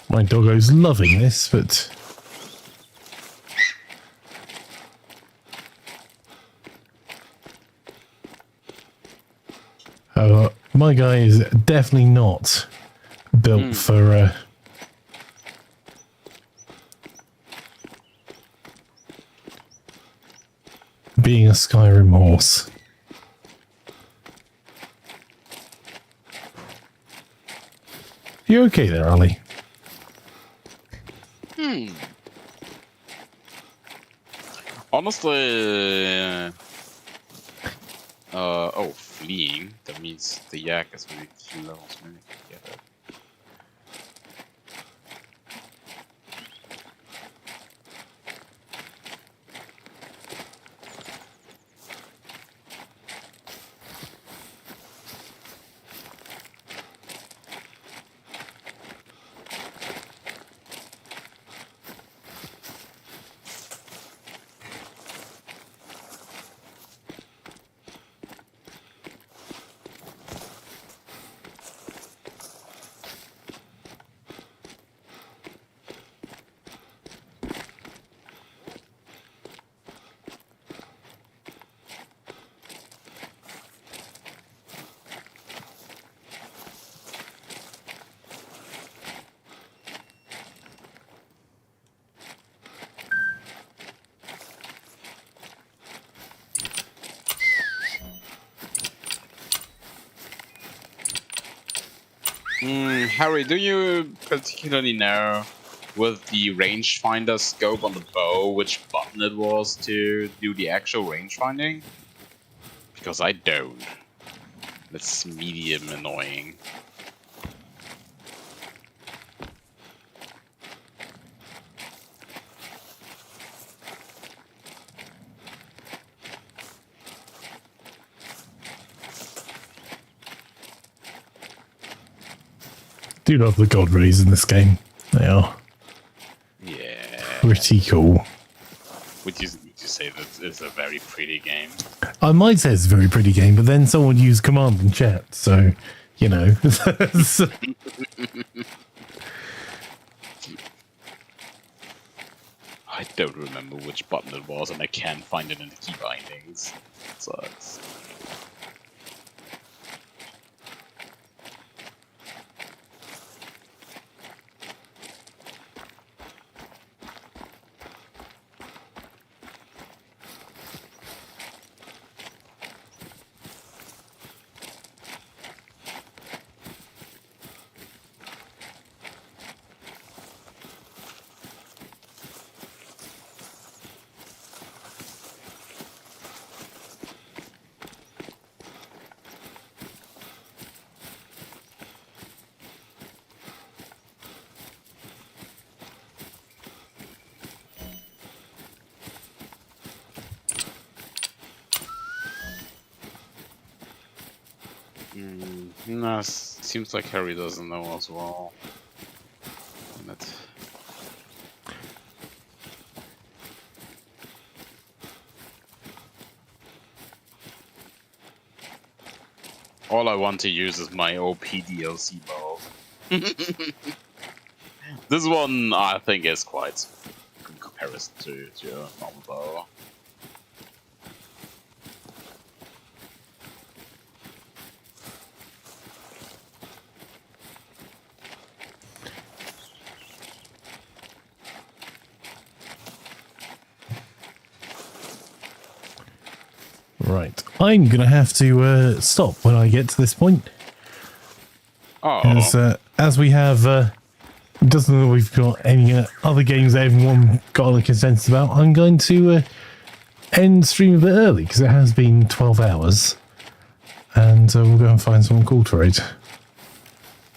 My doggo's loving this, but my guy is definitely not built for being a Skyrim horse. You okay there, Ollie? Honestly, oh, fleeing. That means the yak is really 2 levels. Maybe get it. Harry, do you particularly know with the rangefinder scope on the bow which button it was to do the actual range finding? Because I don't. That's medium annoying. Do love the god rays in this game. They are pretty cool. Would you say that it's a very pretty game? I might say it's a very pretty game, but then someone used command in chat, so you know. I don't remember which button it was, and I can't find it in the key bindings. So it's... No, seems like Harry doesn't know as well. Damn it. All I want to use is my OP DLC bow. This one I think is quite in comparison to a normal bow. Right. I'm going to have to stop when I get to this point. Oh. As we have... doesn't know we've got any other games that everyone got a consensus about, I'm going to end stream a bit early because it has been 12 hours. And we'll go and find someone cool to raid.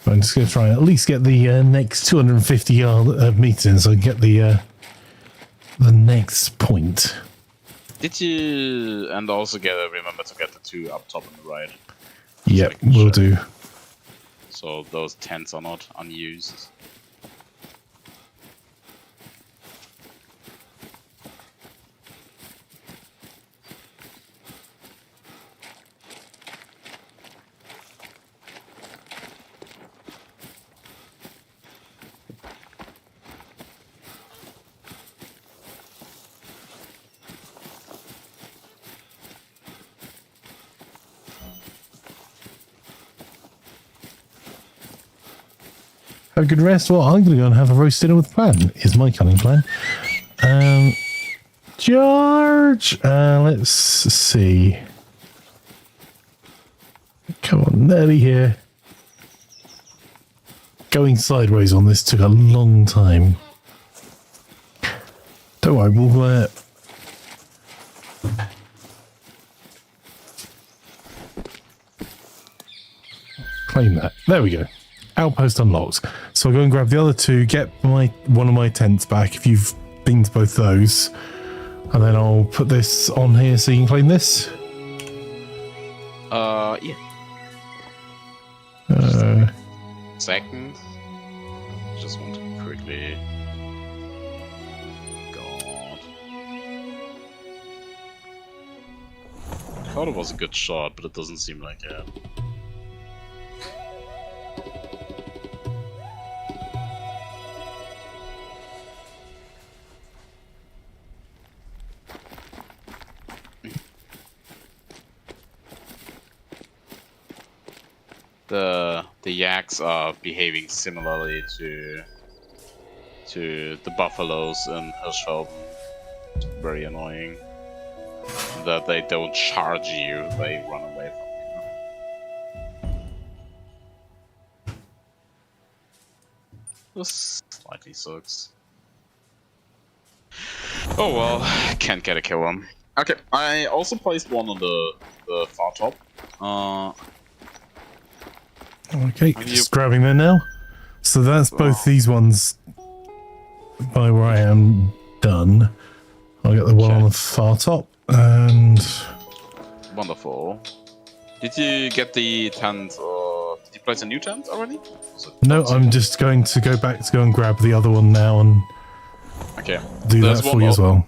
I'm just going to try and at least get the next 250 meters in so I can get the next point. Did you and also remember to get the 2 up top on the right? Yep, we'll do. So those tents are not unused. Have a good rest. Well, I'm going to go and have a roast dinner with Plan, is my cunning plan. George! Let's see. Come on, nearly here. Going sideways on this took a long time. Don't worry, we'll... claim that. There we go. Outpost unlocked. So I'll go and grab the other 2, get one of my tents back if you've been to both those. And then I'll put this on here so you can claim this. Yeah. Second. Just want to quickly... God. I thought it was a good shot, but it doesn't seem like it. The yaks are behaving similarly to the buffaloes in Hirschfelden. Very annoying. That they don't charge you, they run away from you. This slightly sucks. Oh well, can't get a kill on. Okay, I also placed one on the far top. Okay, just grabbing there now. So that's both these ones by where I am done. I'll get the one on the far top and... Wonderful. Did you get the tent or did you place a new tent already? No, I'm just going to go back to go and grab the other one now and do that for you as well.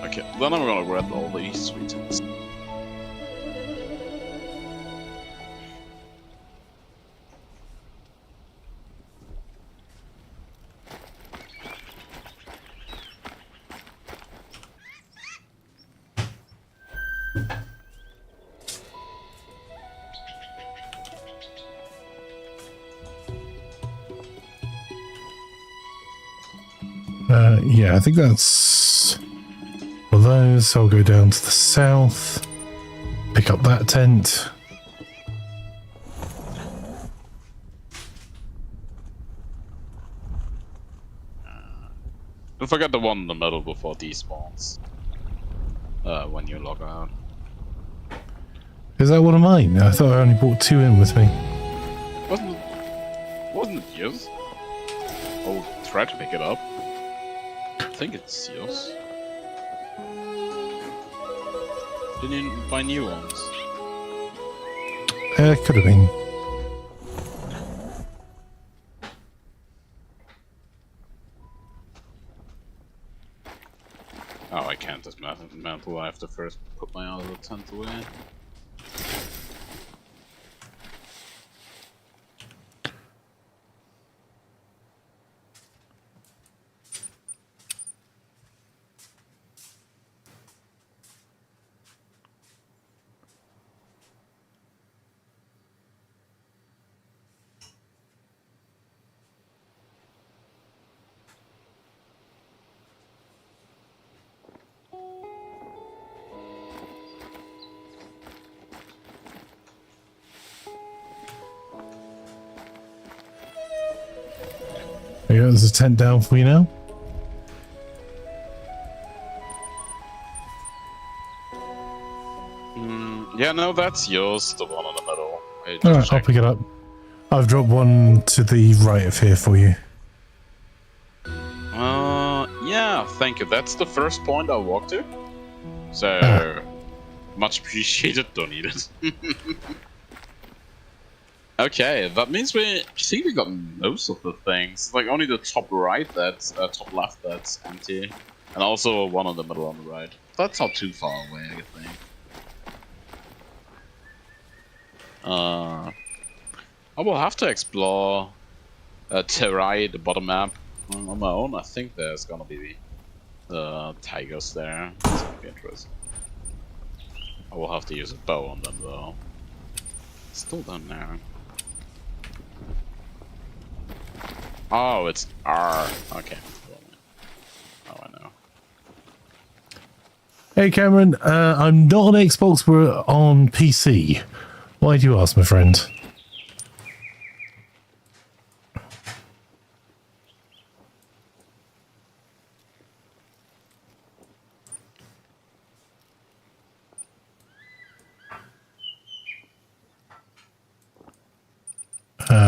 Okay, then I'm gonna grab all these sweet tents. Yeah, I think that's for those. So I'll go down to the south, pick up that tent. Don't forget the one in the middle before despawns. When you log out. Is that one of mine? I thought I only brought 2 in with me. Wasn't it yours? I'll try to pick it up. I think it's yours. Didn't you buy new ones? Could have been. Oh, I can't dismantle. I have to first put my other tent away. There you go, there's a tent down for you now. Yeah, no, that's yours, the one in the middle. Alright, I'll pick it up. I've dropped one to the right of here for you. Yeah, thank you. That's the first point I walked to. So, much appreciated, don't need it. Okay, that means I think we got most of the things. Like only the top right, top left, that's empty. And also one in the middle on the right. That's not too far away, I think. I will have to explore Terrai, the bottom map, on my own. I think there's gonna be tigers there. That's gonna be interesting. I will have to use a bow on them though. Still don't know. Oh, it's R. Okay. Oh, I know. Hey Cameron, I'm not on Xbox, we're on PC. Why do you ask, my friend?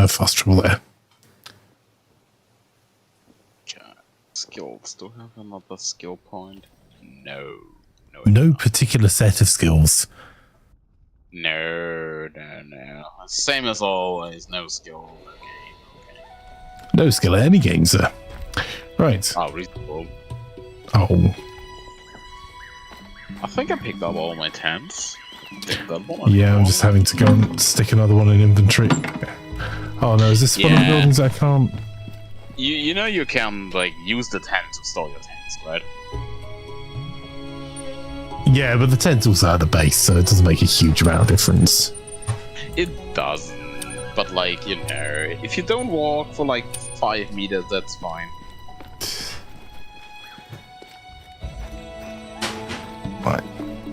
Fast trouble there. Skills. Do I have another skill point? No. No particular set of skills. No. Same as always. No skill. Okay. No skill at any game, sir. Right. Oh, reasonable. Oh. I think I picked up all my tents. Yeah, I'm just having to go and stick another one in inventory. Oh no, is this one of the buildings I can't... You know you can, like, use the tent to store your tents, right? Yeah, but the tent's also at the base, so it doesn't make a huge amount of difference. It doesn't. But, like, you know, if you don't walk for, like, 5 meters, that's fine. Right,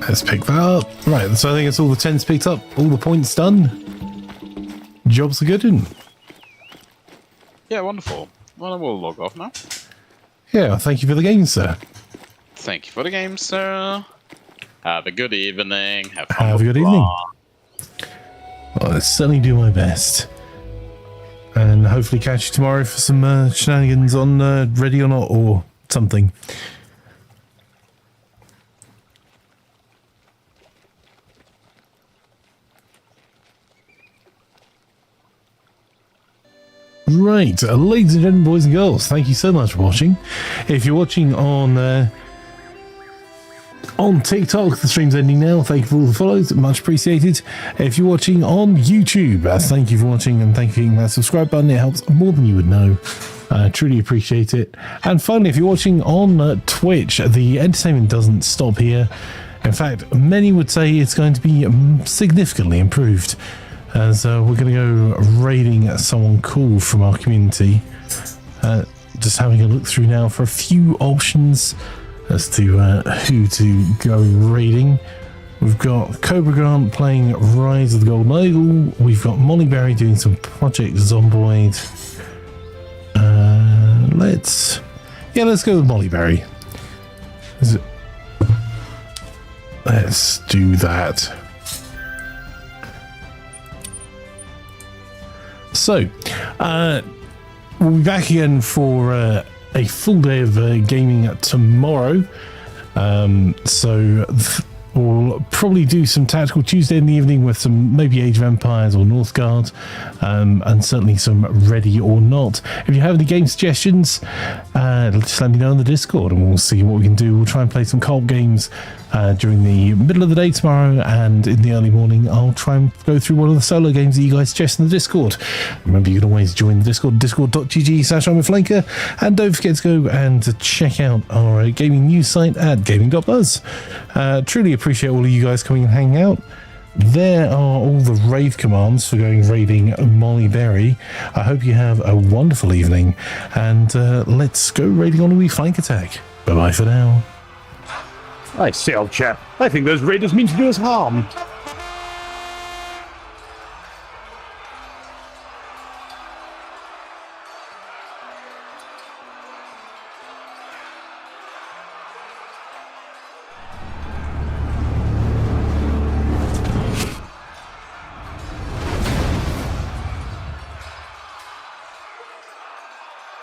let's pick that up. Right, so I think it's all the tents picked up, all the points done. Jobs are good, and yeah, wonderful. Well, I will log off now. yeah, thank you for the game, sir. Thank you for the game, sir. Have a good evening. Have fun. Have a good evening. I'll certainly do my best. And hopefully catch you tomorrow for some shenanigans on Ready or Not or something. Right, ladies and gentlemen, boys and girls, thank you so much for watching. If you're watching on TikTok, the stream's ending now. Thank you for all the follows, much appreciated. If you're watching on YouTube, thank you for watching and thank you for hitting that subscribe button. It helps more than you would know. Truly appreciate it. And finally, if you're watching on Twitch, the entertainment doesn't stop here. In fact, many would say it's going to be significantly improved, as we're going to go raiding someone cool from our community. Just having a look through now for a few options as to who to go raiding. We've got Cobra Grant playing Rise of the Golden Eagle. We've got Molly Berry doing some Project Zomboid. Let's go with Molly Berry. Let's do that. So, we'll be back again for a full day of gaming tomorrow. So We'll probably do some Tactical Tuesday in the evening with some maybe Age of Empires or Northgard, and certainly some Ready or Not. If you have any game suggestions, just let me know on the Discord and we'll see what we can do. We'll try and play some co-op games during the middle of the day tomorrow, and in the early morning I'll try and go through one of the solo games that you guys suggest in the Discord. Remember, you can always join the Discord, discord.gg/I'mAFlanker, and don't forget to go and check out our gaming news site at gaming.buzz. Truly appreciate all of you guys coming and hanging out. There are all the raid commands for going raiding Molly Berry. I hope you have a wonderful evening, and let's go raiding on a wee flank attack. Bye bye for now. I say, old chap, I think those raiders mean to do us harm.